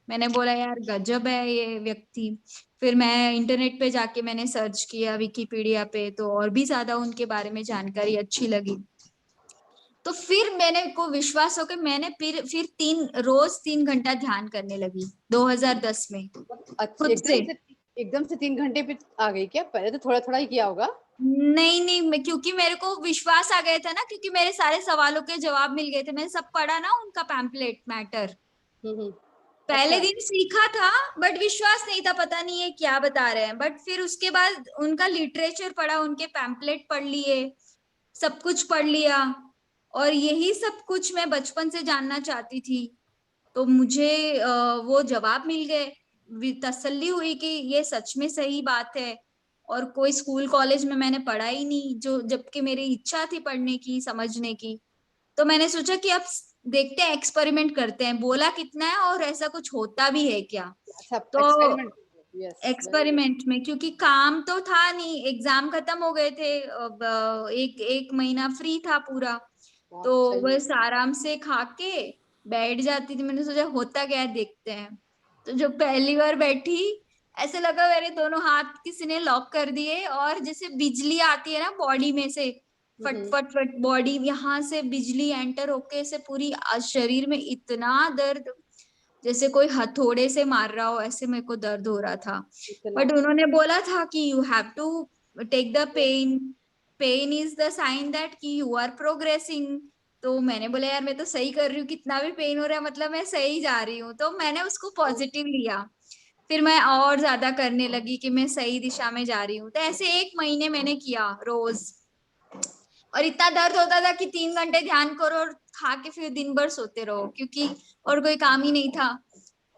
मैंने बोला यार गजब है ये व्यक्ति। फिर मैं इंटरनेट पे जाके मैंने सर्च किया विकिपीडिया पे, तो और भी ज्यादा उनके बारे में जानकारी अच्छी लगी। तो फिर मैंने को विश्वास हो कि मैंने फिर रोज 3 घंटा ध्यान करने लगी 2010 में अच्छा, खुद से। एकदम से 3 घंटे पे आ गई क्या? पहले तो थोड़ा थोड़ा ही किया होगा। नहीं, मैं क्योंकि मेरे को विश्वास आ गया था ना, क्योंकि मेरे सारे सवालों के जवाब मिल गए थे, मैंने सब पढ़ा ना उनका पैम्पलेट मैटर। हम्म। पहले अच्छा। दिन सीखा था बट विश्वास नहीं था, पता नहीं है क्या बता रहे हैं। बट फिर उसके बाद उनका लिटरेचर पढ़ा, उनके पैम्पलेट पढ़ लिए, सब कुछ पढ़ लिया, और यही सब कुछ मैं बचपन से जानना चाहती थी। तो मुझे वो जवाब मिल गए, तसल्ली हुई कि ये सच में सही बात है। और कोई स्कूल कॉलेज में मैंने पढ़ा ही नहीं, जो जबकि मेरी इच्छा थी पढ़ने की, समझने की। तो मैंने सोचा कि अब देखते हैं, एक्सपेरिमेंट करते हैं, बोला कितना है और ऐसा कुछ होता भी है क्या। अच्छा, तो experiment. Yes, very good. Experiment में, क्योंकि काम तो था नहीं, एग्जाम खत्म हो गए थे, अब एक महीना फ्री था पूरा, बहुत तो सही है। बस आराम से खा के बैठ जाती थी। मैंने सोचा होता क्या है देखते हैं। तो जो पहली बार बैठी, ऐसे लगा मेरे दोनों हाथ किसी ने लॉक कर दिए, और जैसे बिजली आती है ना बॉडी में से, फट फट फट बॉडी यहाँ से बिजली एंटर होके से पूरी शरीर में इतना दर्द, जैसे कोई हथौड़े से मार रहा हो, ऐसे मेरे को दर्द हो रहा था। इतना। बट उन्होंने बोला था कि you have to take the pain, pain is the sign that कि यू आर प्रोग्रेसिंग। तो मैंने बोला यार मैं तो सही कर रही हूँ, कितना भी पेन हो रहा है मतलब मैं सही जा रही हूँ। तो मैंने उसको पॉजिटिव लिया। फिर मैं और ज्यादा करने लगी कि मैं सही दिशा में जा रही हूँ। तो ऐसे 1 महीने मैंने किया रोज, और इतना दर्द होता था कि 3 घंटे ध्यान करो और खा के फिर दिन भर सोते रहो, क्योंकि और कोई काम ही नहीं था।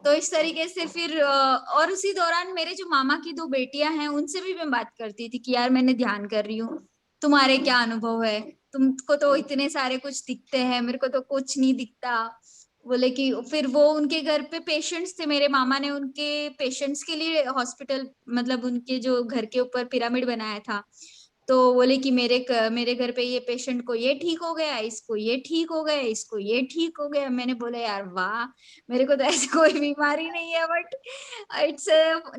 तो इस तरीके से फिर और उसी दौरान मेरे जो मामा की 2 बेटियां हैं उनसे भी मैं बात करती थी कि यार मैंने ध्यान कर रही हूँ, तुम्हारे क्या अनुभव है, तुमको तो इतने सारे कुछ दिखते हैं, मेरे को तो कुछ नहीं दिखता। बोले कि फिर वो उनके घर पे पेशेंट्स थे, मेरे मामा ने उनके पेशेंट्स के लिए हॉस्पिटल, मतलब उनके जो घर के ऊपर पिरामिड बनाया था। तो बोले कि मेरे घर पे ये पेशेंट को ये ठीक हो गया, इसको ये ठीक हो गया, इसको ये ठीक हो गया। मैंने बोला यार वाह, मेरे को तो ऐसी कोई बीमारी नहीं है, बट इट्स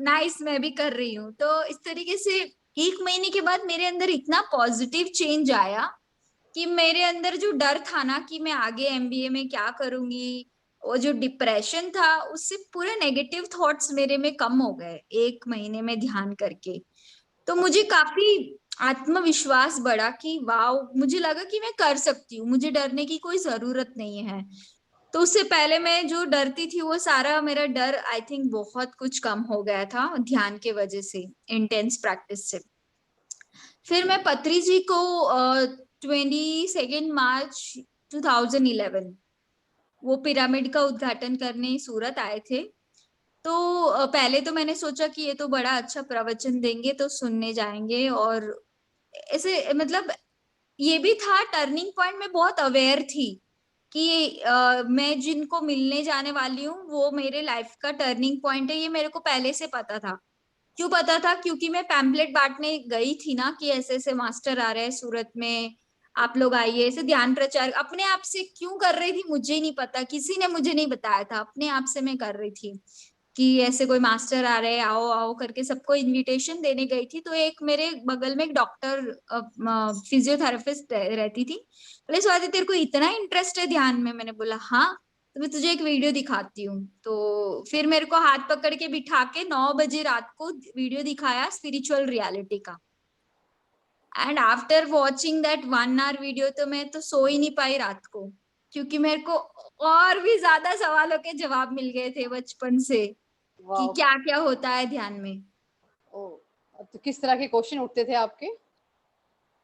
नाइस, मैं भी कर रही हूँ। तो इस तरीके से 1 महीने के बाद मेरे अंदर इतना पॉजिटिव चेंज आया कि मेरे अंदर जो डर था ना कि मैं आगे एमबीए में क्या करूंगी, वो जो डिप्रेशन था, उससे पूरे नेगेटिव थॉट्स मेरे में कम हो गए 1 महीने में ध्यान करके। तो मुझे काफी आत्मविश्वास बढ़ा कि वाह, मुझे लगा कि मैं कर सकती हूँ, मुझे डरने की कोई जरूरत नहीं है। तो उससे पहले मैं जो डरती थी वो सारा मेरा डर आई थिंक बहुत कुछ कम हो गया था ध्यान के वजह से, इंटेंस प्रैक्टिस से। फिर मैं पत्री जी को 22 मार्च 2011 वो पिरामिड का उद्घाटन करने सूरत आए थे। तो पहले तो मैंने सोचा कि ये तो बड़ा अच्छा प्रवचन देंगे तो सुनने जाएंगे, और ऐसे मतलब ये भी था टर्निंग पॉइंट। में बहुत अवेयर थी कि मैं जिनको मिलने जाने वाली हूँ वो मेरे लाइफ का टर्निंग पॉइंट है, ये मेरे को पहले से पता था। क्यों पता था? क्योंकि मैं पैम्पलेट बांटने गई थी ना कि ऐसे ऐसे मास्टर आ रहे हैं सूरत में, आप लोग आइए। ऐसे ध्यान प्रचार अपने आप से क्यों कर रही थी मुझे नहीं पता, किसी ने मुझे नहीं बताया था, अपने आप से मैं कर रही थी कि ऐसे कोई मास्टर आ रहे हैं, आओ आओ करके सबको इनविटेशन देने गई थी। तो एक मेरे बगल में एक डॉक्टर फिजियोथेरेपिस्ट रहती थी, बोले स्वाति तेरे को इतना इंटरेस्ट है ध्यान में? मैंने बोला हाँ, तो मैं तुझे एक वीडियो दिखाती हूँ। तो फिर मेरे को हाथ पकड़ के बिठा के 9 बजे रात को वीडियो दिखाया स्पिरिचुअल रियलिटी का। And after watching that 1 hour video तो मैं तो सो ही नहीं पाई रात को, क्योंकि मेरे को और भी ज्यादा सवालों के जवाब मिल गए थे बचपन से कि वाह। क्या क्या होता है ध्यान में। ओ, तो किस तरह के क्वेश्चन उठते थे आपके?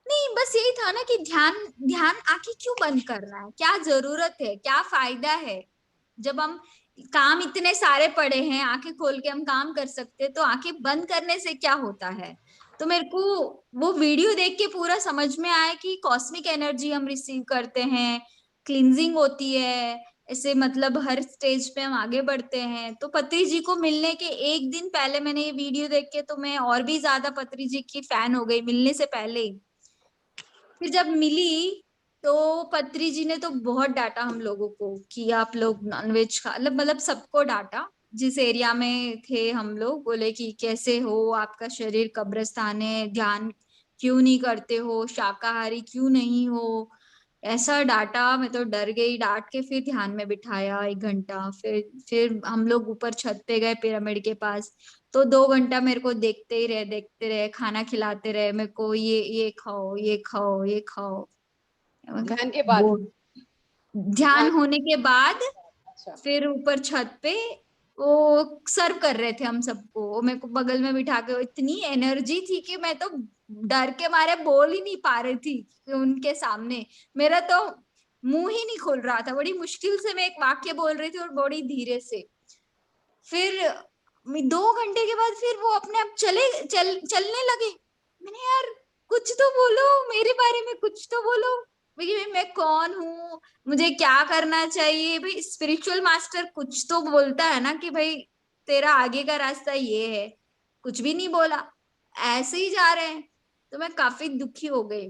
नहीं, बस यही था ना कि ध्यान ध्यान आंखें क्यों बंद करना है, क्या जरूरत है, क्या फायदा है? जब हम काम इतने सारे पड़े हैं, आंखें खोल के हम काम कर सकते, तो आंखें बंद करने से क्या होता है? तो मेरे को वो वीडियो देख के पूरा समझ में आया कि कॉस्मिक एनर्जी हम रिसीव करते हैं, क्लींजिंग होती है, ऐसे मतलब हर स्टेज पे हम आगे बढ़ते हैं। तो पत्री जी को मिलने के एक दिन पहले मैंने ये वीडियो देख के तो मैं और भी ज्यादा पत्री जी की फैन हो गई मिलने से पहले ही। फिर जब मिली तो पत्री जी ने तो बहुत डांटा हम लोगों को कि आप लोग नॉनवेज खा, मतलब सबको डांटा जिस एरिया में थे हम लोग। बोले कि कैसे हो, आपका शरीर कब्रिस्तान है, ध्यान क्यों नहीं करते हो, शाकाहारी क्यों नहीं हो, ऐसा डांटा। मैं तो डर गई। डांट के फिर ध्यान में बिठाया 1 घंटा। फिर हम लोग ऊपर छत पे गए पिरामिड के पास। तो 2 घंटा मेरे को देखते रहे, खाना खिलाते रहे मेरे को, ये खाओ, ये खाओ, ये खाओ। ध्यान के बाद? वो ध्यान ध्यान। होने के बाद अच्छा। फिर ऊपर छत पे वो सर्व कर रहे थे हम सबको। वो मेरे को बगल में बिठा के, इतनी एनर्जी थी कि मैं तो डर के मारे बोल ही नहीं पा रही थी उनके सामने। मेरा तो मुंह ही नहीं खुल रहा था, बड़ी मुश्किल से मैं एक वाक्य बोल रही थी और बड़ी धीरे से। फिर 2 घंटे के बाद फिर वो अपने आप चलने लगे। मैंने यार कुछ तो बोलो मेरे बारे में, कुछ तो बोलो भाई, मैं कौन हूँ, मुझे क्या करना चाहिए। भाई स्पिरिचुअल मास्टर कुछ तो बोलता है ना कि भाई तेरा आगे का रास्ता ये है। कुछ भी नहीं बोला, ऐसे ही जा रहे हैं। तो मैं काफी दुखी हो गई।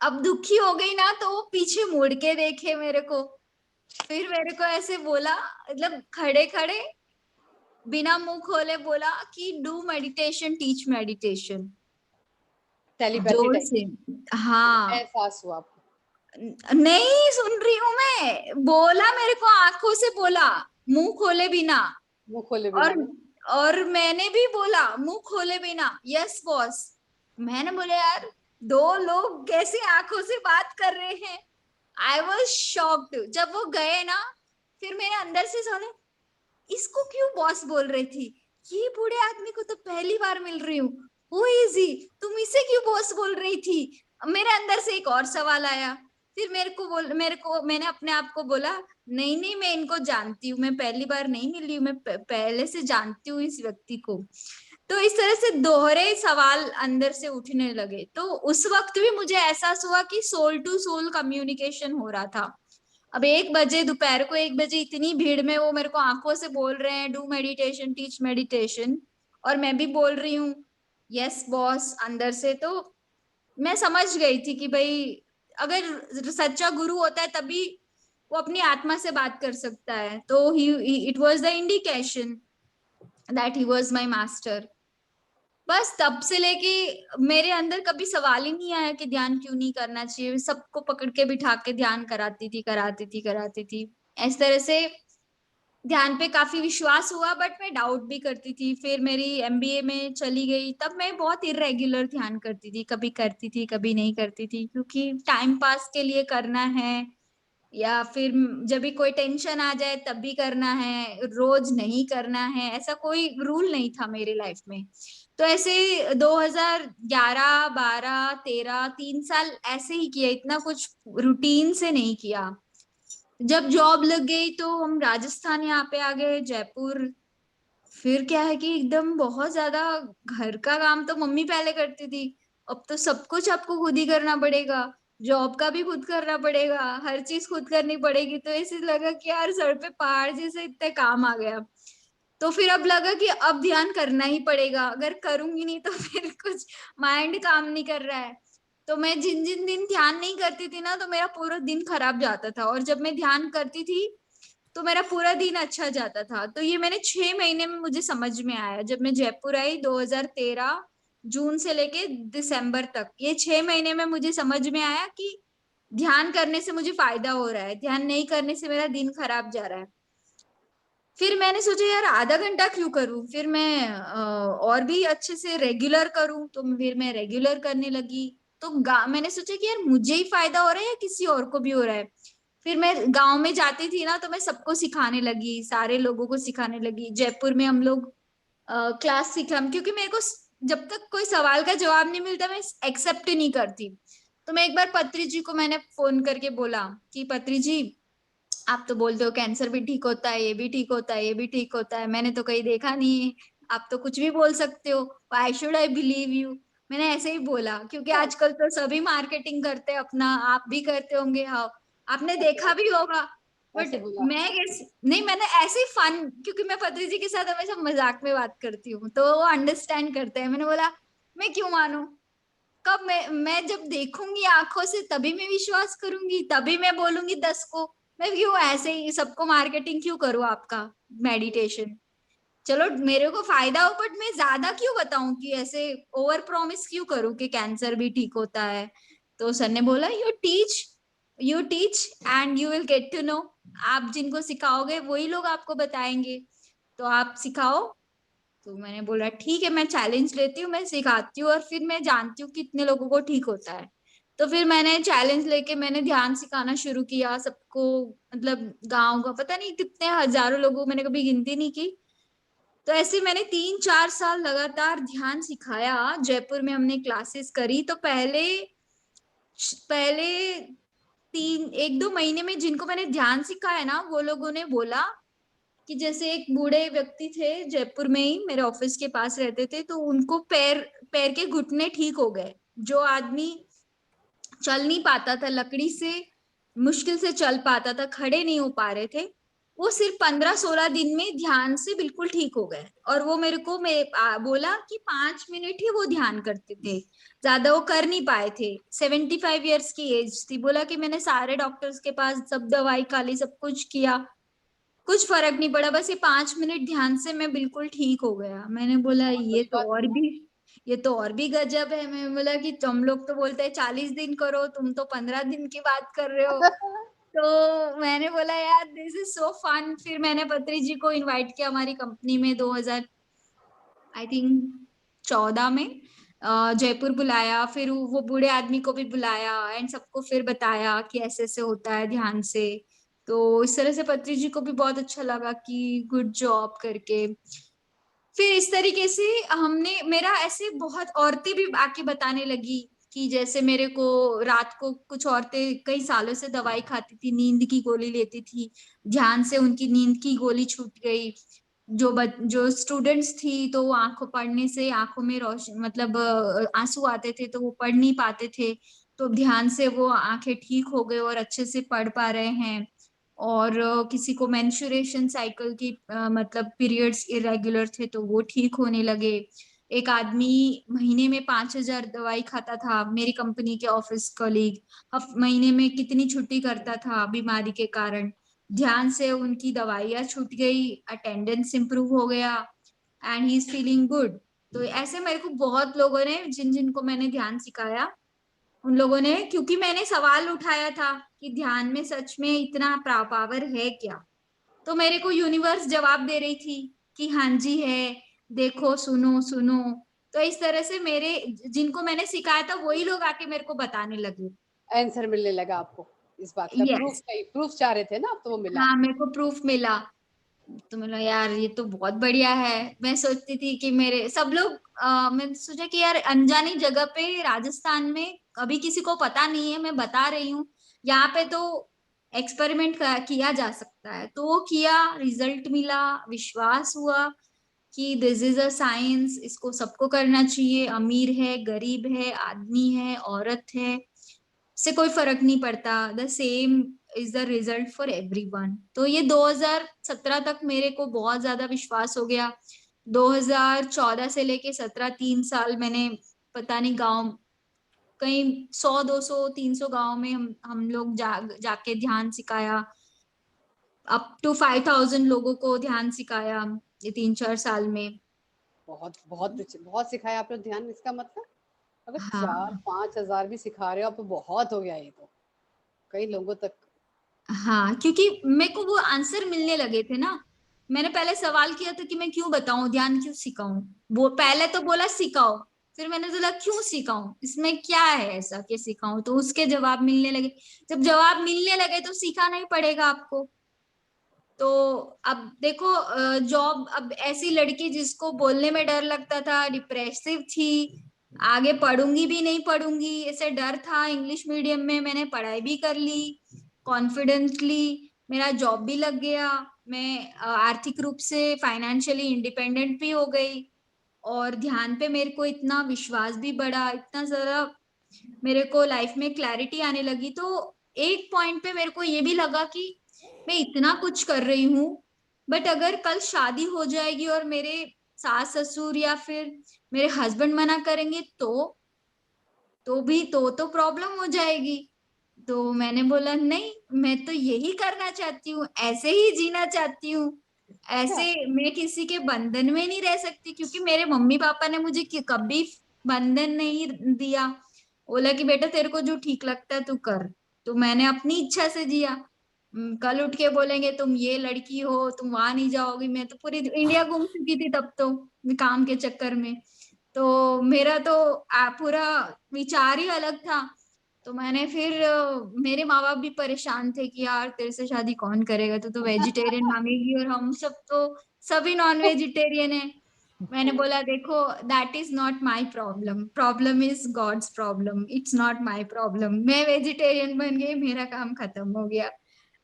अब दुखी हो गई ना तो वो पीछे मुड़ के देखे मेरे को। फिर मेरे को ऐसे बोला, मतलब खड़े खड़े बिना मुंह खोले बोला कि do meditation, teach meditation. Telepathy जोर टाइप? से। हाँ। एहसास हुआ आपको? नहीं सुन रही हूं मैं, बोला मेरे को, आंखों से बोला, मुंह खोले बिना। मुंह खोले बिना और भी? और मैंने भी बोला मुंह खोले बिना, यस बॉस। मैंने बोला यार, दो लोग कैसे आंखों से बात कर रहे हैं। I was shocked. जब वो गए ना, फिर मेरे अंदर से सोने, इसको क्यों बॉस बोल रही थी, ये बूढ़े आदमी को तो पहली बार मिल रही हूँ, हु इज ही, तुम इसे क्यों बॉस बोल रही थी। मेरे अंदर से एक और सवाल आया। फिर मैंने अपने आप को बोला, नहीं नहीं मैं इनको जानती हूँ, मैं पहली बार नहीं मिली हूँ, मैं पहले से जानती हूँ इस व्यक्ति को। तो इस तरह से दोहरे सवाल अंदर से उठने लगे। तो उस वक्त भी मुझे एहसास हुआ कि सोल टू सोल कम्युनिकेशन हो रहा था। अब 1 बजे, दोपहर को 1 बजे इतनी भीड़ में वो मेरे को आंखों से बोल रहे हैं डू मेडिटेशन, टीच मेडिटेशन, और मैं भी बोल रही हूँ यस बॉस अंदर से। तो मैं समझ गई थी कि भाई अगर सच्चा गुरु होता है तभी वो अपनी आत्मा से बात कर सकता है। तो he it was the indication that he was my master. बस तब से लेके मेरे अंदर कभी सवाल ही नहीं आया कि ध्यान क्यों नहीं करना चाहिए। सबको पकड़ के बिठा के ध्यान कराती थी, कराती थी, कराती थी। इस तरह से ध्यान पे काफी विश्वास हुआ, बट मैं डाउट भी करती थी। फिर मेरी एमबीए में चली गई, तब मैं बहुत इरेगुलर ध्यान करती थी, कभी करती थी कभी नहीं करती थी, क्योंकि टाइम पास के लिए करना है, या फिर जब भी कोई टेंशन आ जाए तब भी करना है, रोज नहीं करना है, ऐसा कोई रूल नहीं था मेरी लाइफ में। तो ऐसे 2011 12 13 3 साल ऐसे ही किया, इतना कुछ रूटीन से नहीं किया। जब जॉब लग गई तो हम राजस्थान यहाँ पे आ गए, जयपुर। फिर क्या है कि एकदम बहुत ज्यादा घर का काम तो मम्मी पहले करती थी, अब तो सब कुछ आपको खुद ही करना पड़ेगा, जॉब का भी खुद करना पड़ेगा, हर चीज खुद करनी पड़ेगी। तो ऐसे लगा कि यार सर पे पहाड़ जैसे इतने काम आ गया। तो फिर अब लगा कि अब ध्यान करना ही पड़ेगा, अगर करूंगी नहीं तो फिर कुछ माइंड काम नहीं कर रहा है। तो मैं जिन जिन दिन ध्यान नहीं करती थी ना, तो मेरा पूरा दिन खराब जाता था, और जब मैं ध्यान करती थी तो मेरा पूरा दिन अच्छा जाता था। तो ये मैंने 6 महीने में मुझे समझ में आया, जब मैं जयपुर आई 2013 जून से लेके दिसंबर तक, ये 6 महीने में मुझे समझ में आया कि ध्यान करने से मुझे फायदा हो रहा है, ध्यान नहीं करने से मेरा दिन खराब जा रहा है। फिर मैंने सोचा यार आधा घंटा क्यों करूं, फिर मैं और भी अच्छे से रेगुलर करूं, तो फिर मैं रेगुलर करने लगी। तो मैंने सोचा कि यार मुझे ही फायदा हो रहा है या किसी और को भी हो रहा है। फिर मैं गांव में जाती थी ना, तो मैं सबको सिखाने लगी, सारे लोगों को सिखाने लगी। जयपुर में हम लोग क्लास सीखा, क्योंकि मेरे को जब तक कोई सवाल का जवाब नहीं मिलता मैं एक्सेप्ट नहीं करती। तो मैं एक बार पत्री जी को मैंने फोन करके बोला कि पत्री जी, आप तो बोलते हो कैंसर भी ठीक होता है, ये भी ठीक होता है, ये भी ठीक होता है, मैंने तो कहीं देखा नहीं है, आप तो कुछ भी बोल सकते हो, why should I believe you. मैंने ऐसे ही बोला, क्योंकि आजकल तो सभी मार्केटिंग करते हैं अपना, आप भी करते होंगे, हाँ आपने देखा भी होगा। बट ऐसे बोला। मैं नहीं, मैंने ऐसे ही फन, क्योंकि मैं पत्री जी के साथ हमेशा मजाक में बात करती हूँ तो वो अंडरस्टैंड करते हैं। मैंने बोला मैं क्यों मानू, कब मैं जब देखूंगी आंखों से तभी मैं विश्वास करूंगी, तभी मैं बोलूंगी 10 को। मैं क्यों ऐसे ही सबको मार्केटिंग क्यों करूँ आपका मेडिटेशन। चलो मेरे को फायदा हो, बट मैं ज्यादा क्यों बताऊं, कि ऐसे ओवर प्रॉमिस क्यों करूं कि कैंसर भी ठीक होता है। तो सर ने बोला you teach and you will get to know. आप जिनको सिखाओगे वही लोग आपको बताएंगे, तो आप सिखाओ। तो मैंने बोला ठीक है, मैं चैलेंज लेती हूँ, मैं सिखाती हूँ, और फिर मैं जानती हूँ कितने लोगों को ठीक होता है। तो फिर मैंने चैलेंज लेके मैंने ध्यान सिखाना शुरू किया सबको, मतलब गांव का पता नहीं कितने हजारों लोगों, मैंने कभी गिनती नहीं की। तो ऐसे मैंने 3 4 साल लगातार ध्यान सिखाया, जयपुर में हमने क्लासेस करी। तो पहले पहले 1 2 महीने में जिनको मैंने ध्यान सिखाया ना, वो लोगों ने बोला कि जैसे एक बूढ़े व्यक्ति थे जयपुर में ही, मेरे ऑफिस के पास रहते थे, तो उनको पैर पैर के घुटने ठीक हो गए। जो आदमी चल नहीं पाता था, लकड़ी से मुश्किल से चल पाता था, खड़े नहीं हो पा रहे थे, वो सिर्फ 15 16 दिन में ध्यान से बिल्कुल ठीक हो गए। और वो मेरे को बोला कि 5 मिनट ही वो ध्यान करते थे, ज्यादा वो कर नहीं पाए थे। 75 ईयर्स की एज थी। बोला कि मैंने सारे डॉक्टर्स के पास सब दवाई खा ली, सब कुछ किया, कुछ फर्क नहीं पड़ा, बस ये 5 मिनट ध्यान से मैं बिल्कुल ठीक हो गया। मैंने बोला बहुत बड़ी बात है। ये तो और भी गजब है। मैं बोला कि तुम लोग तो बोलते हैं 40 दिन करो, तुम तो 15 दिन की बात कर रहे हो। तो मैंने बोला यार दिस इज सो फन। फिर मैंने पत्री जी को इनवाइट किया हमारी कंपनी में, 2000 आई थिंक 14 में जयपुर बुलाया। फिर वो बूढ़े आदमी को भी बुलाया एंड सबको फिर बताया कि ऐसे ऐसे होता है ध्यान से। तो इस तरह से पत्री जी को भी बहुत अच्छा लगा कि गुड जॉब करके। फिर इस तरीके से हमने, मेरा ऐसे बहुत औरतें भी आके बताने लगी कि जैसे मेरे को रात को, कुछ औरतें कई सालों से दवाई खाती थी, नींद की गोली लेती थी, ध्यान से उनकी नींद की गोली छूट गई। जो स्टूडेंट्स थी तो वो आंखों पढ़ने से आंखों में रोशनी, मतलब आंसू आते थे तो वो पढ़ नहीं पाते थे, तो ध्यान से वो आंखें ठीक हो गए और अच्छे से पढ़ पा रहे हैं। और किसी को मेंस्ट्रुएशन साइकिल की मतलब पीरियड्स इरेगुलर थे तो वो ठीक होने लगे। एक आदमी महीने में 5,000 दवाई खाता था, मेरी कंपनी के ऑफिस कलीग, महीने में कितनी छुट्टी करता था बीमारी के कारण, ध्यान से उनकी दवाइयाँ छूट गई, अटेंडेंस इंप्रूव हो गया and he is feeling good. तो ऐसे मेरे को बहुत लोगों ने, जिन जिनको मैंने ध्यान सिखाया उन लोगों ने, क्योंकि मैंने सवाल उठाया था कि ध्यान में सच में इतना पावर है क्या, तो मेरे को यूनिवर्स जवाब दे रही थी कि हाँ जी है, देखो सुनो सुनो। तो इस तरह से मेरे जिनको मैंने सिखाया था वही लोग आके मेरे को बताने लगे। आंसर मिलने लगा आपको इस बात का, यस, प्रूफ चाह रहे थे ना आप, तो वो मिला। हाँ मेरे को प्रूफ मिला। तो मैंने यार ये तो बहुत बढ़िया है। मैं सोचती थी कि मेरे सब लोग मैंने सोचा कि यार अनजानी जगह पे राजस्थान में अभी किसी को पता नहीं है, मैं बता रही हूँ यहाँ पे तो एक्सपेरिमेंट किया जा सकता है। तो वो किया, रिजल्ट मिला, विश्वास हुआ कि दिस इज अ साइंस, इसको सबको करना चाहिए, अमीर है गरीब है आदमी है औरत है, से कोई फर्क नहीं पड़ता, the same is the result for everyone. तो ये 2017 तक मेरे को बहुत ज्यादा विश्वास हो गया। 2014 से लेके 17 3 साल मैंने पता नहीं गांव कहीं 100 200 300 गांव में हम लोग जाके ध्यान सिखाया। अप टू 5000 लोगों को ध्यान सिखाया ये 3 4 साल में। बहुत बहुत बहुत सिखाया आपने ध्यान, इसका मतलब अगर हाँ 4-5 हजार भी सिखा रहे हो आप तो बहुत हो गया ये तो, कई लोगों तक। हाँ, क्योंकि मेरे को वो आंसर मिलने लगे थे ना। मैंने पहले सवाल किया था कि मैं क्यों बताऊं, ध्यान क्यों सिखाऊं। वो पहले तो बोला सिखाओ, फिर मैंने बोला क्यों सिखाऊं, इसमें क्या है ऐसा कि सिखाऊं, तो उसके जवाब मिलने लगे। जब जवाब मिलने लगे तो सीखना ही पड़ेगा आपको। तो अब देखो जॉब, अब ऐसी लड़की जिसको बोलने में डर लगता था, डिप्रेसिव थी, आगे पढ़ूंगी भी नहीं पढ़ूंगी ऐसे डर था, इंग्लिश मीडियम में मैंने पढ़ाई भी कर ली कॉन्फिडेंटली, मेरा जॉब भी लग गया, मैं आर्थिक रूप से फाइनेंशियली इंडिपेंडेंट भी हो गई, और ध्यान पे मेरे को इतना विश्वास भी बढ़ा, इतना ज्यादा मेरे को लाइफ में क्लैरिटी आने लगी। तो एक पॉइंट पे मेरे को ये भी लगा कि मैं इतना कुछ कर रही हूँ, बट अगर कल शादी हो जाएगी और मेरे सास ससुर या फिर मेरे हस्बैंड मना करेंगे तो भी तो प्रॉब्लम हो जाएगी। तो मैंने बोला नहीं, मैं तो यही करना चाहती हूँ, ऐसे ही जीना चाहती हूँ, अच्छा, ऐसे मैं किसी के बंधन में नहीं रह सकती, क्योंकि मेरे मम्मी पापा ने मुझे कभी बंधन नहीं दिया। बोला कि बेटा तेरे को जो ठीक लगता है तू कर। तो मैंने अपनी इच्छा से जिया। कल उठ के बोलेंगे तुम ये लड़की हो, तुम वहां नहीं जाओगी, मैं तो पूरी इंडिया घूम चुकी थी तब तो काम के चक्कर में। तो मेरा तो पूरा विचार ही अलग था। तो मैंने फिर मेरे माँ बाप भी परेशान थे कि यार तेरे से शादी कौन करेगा, तू तो वेजिटेरियन मांगेगी, और हम सब तो सभी नॉन वेजिटेरियन है। मैंने बोला देखो that is not my problem, problem is God's problem, it's not my problem. मैं वेजिटेरियन बन गई, मेरा काम खत्म हो गया।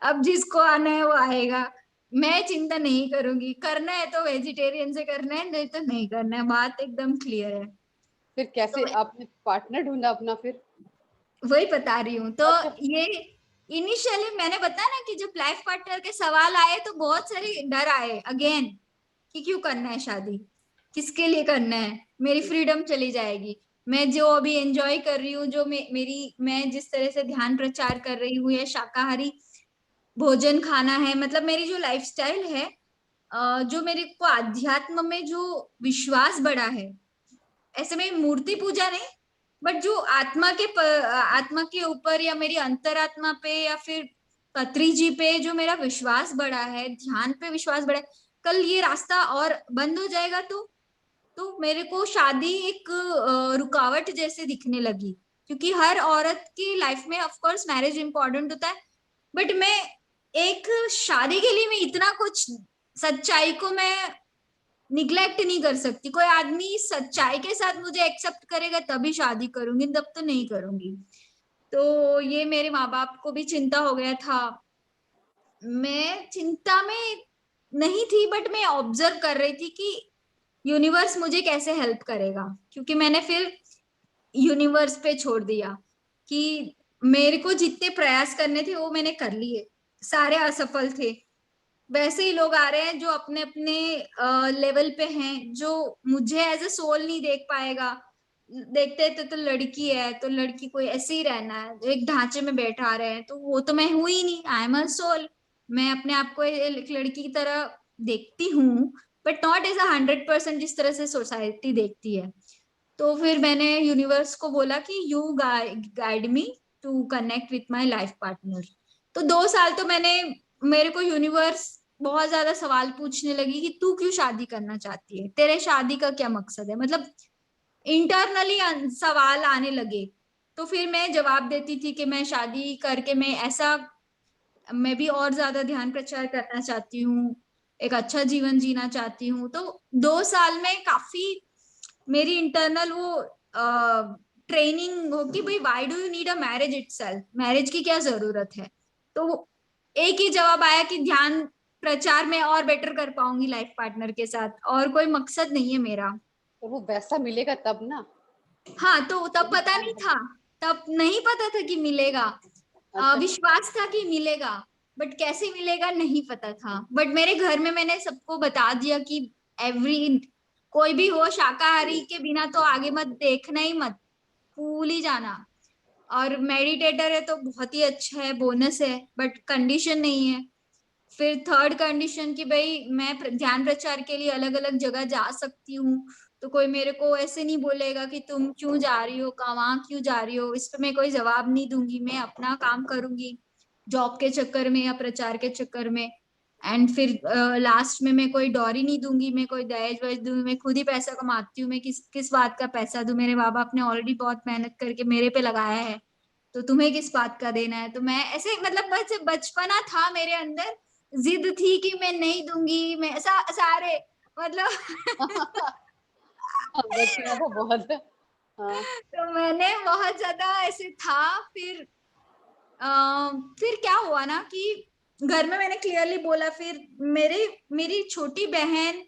अब जिसको आना है वो आएगा, मैं चिंता नहीं करूंगी, करना है तो वेजिटेरियन से करना है, नहीं तो नहीं करना है, बात एकदम क्लियर है। फिर तो कैसे आपने पार्टनर ढूंढा अपना फिर? वही बता रही हूँ। तो अच्छा, ये इनिशियली मैंने बताया ना कि जब लाइफ पार्टनर के सवाल आए तो बहुत सारे डर आए अगेन, कि क्यों करना है शादी, किसके लिए करना है, मेरी फ्रीडम चली जाएगी, मैं जो अभी एंजॉय कर रही हूँ, जो मेरी मैं जिस तरह से ध्यान प्रचार कर रही हूँ या शाकाहारी भोजन खाना है, मतलब मेरी जो लाइफस्टाइल है, जो मेरे को अध्यात्म में जो विश्वास बढ़ा है, ऐसे में मूर्ति पूजा नहीं, बट जो आत्मा के ऊपर या मेरी अंतरात्मा पे या फिर पत्री जी पे जो मेरा विश्वास बढ़ा है, ध्यान पे विश्वास बढ़ा है, कल ये रास्ता और बंद हो जाएगा तो मेरे को शादी एक रुकावट जैसे दिखने लगी। क्योंकि हर औरत की लाइफ में ऑफ कोर्स मैरिज इंपॉर्टेंट होता है, बट मैं एक शादी के लिए मैं इतना कुछ सच्चाई को मैं निग्लेक्ट नहीं कर सकती। कोई आदमी सच्चाई के साथ मुझे एक्सेप्ट करेगा तभी शादी करूंगी, तब तो नहीं करूंगी। तो ये मेरे माँ बाप को भी चिंता हो गया था। मैं चिंता में नहीं थी, बट मैं ऑब्जर्व कर रही थी कि यूनिवर्स मुझे कैसे हेल्प करेगा, क्योंकि मैंने फिर यूनिवर्स पे छोड़ दिया कि मेरे को जितने प्रयास करने थे वो मैंने कर लिए, सारे असफल थे। वैसे ही लोग आ रहे हैं जो अपने अपने लेवल पे हैं, जो मुझे एज ए सोल नहीं देख पाएगा। देखते तो लड़की है तो लड़की कोई ऐसे ही रहना है, एक ढांचे में बैठा रहे हैं, तो वो तो मैं हुई नहीं, आई एम अ सोल। मैं अपने आप को एक लड़की की तरह देखती हूँ, बट नॉट एज 100% जिस तरह से सोसाइटी देखती है। तो फिर मैंने यूनिवर्स को बोला कि you guide me to connect with my life partner. तो 2 साल तो मैंने, मेरे को यूनिवर्स बहुत ज्यादा सवाल पूछने लगी कि तू क्यों शादी करना चाहती है, तेरे शादी का क्या मकसद है, मतलब इंटरनली सवाल आने लगे। तो फिर मैं जवाब देती थी कि मैं शादी करके मैं भी और ज्यादा ध्यान प्रचार करना चाहती हूँ, एक अच्छा जीवन जीना चाहती हूँ। तो 2 साल में काफी मेरी इंटरनल वो ट्रेनिंग हो कि भाई why do you need a marriage itself, marriage की क्या जरूरत है। तो एक ही जवाब आया कि ध्यान प्रचार में और बेटर कर पाऊंगी लाइफ पार्टनर के साथ, और कोई मकसद नहीं है मेरा। तो वो वैसा मिलेगा तब ना। हाँ, तो तब तभी पता ध्यान नहीं भटक- था, तब नहीं पता था कि मिलेगा। अच्छा। विश्वास था कि मिलेगा, बट कैसे मिलेगा नहीं पता था। बट मेरे घर में मैंने सबको बता दिया कि एवरी कोई भी हो, शाकाहारी के बिना तो आगे मत देखना ही मत, भूल ही जाना। और मेडिटेटर है तो बहुत ही अच्छा है, बोनस है, बट कंडीशन नहीं है। फिर थर्ड कंडीशन कि भाई मैं ध्यान प्रचार के लिए अलग अलग जगह जा सकती हूँ, तो कोई मेरे को ऐसे नहीं बोलेगा कि तुम क्यों जा रही हो, वहां क्यों जा रही हो, इस पे मैं कोई जवाब नहीं दूंगी, मैं अपना काम करूंगी जॉब के चक्कर में या प्रचार के चक्कर में। एंड फिर लास्ट में मैं कोई डॉरी नहीं दूंगी, मैं कोई दहेज वहेज दूंगी, मैं खुद ही पैसा कमाती हूँ, मैं किस किस बात का पैसा दूं, मेरे माँ बाप ने ऑलरेडी बहुत मेहनत करके मेरे पे लगाया है, तो तुम्हें किस बात का देना है। तो मैं ऐसे मतलब बस बचपना था मेरे अंदर, जिद थी कि मैं नहीं दूंगी, मैं सारे मतलब बचपना तो बहुत। हाँ। तो मैंने बहुत ज्यादा ऐसे था। फिर फिर क्या हुआ ना कि घर में मैंने क्लियरली बोला। फिर मेरी छोटी बहन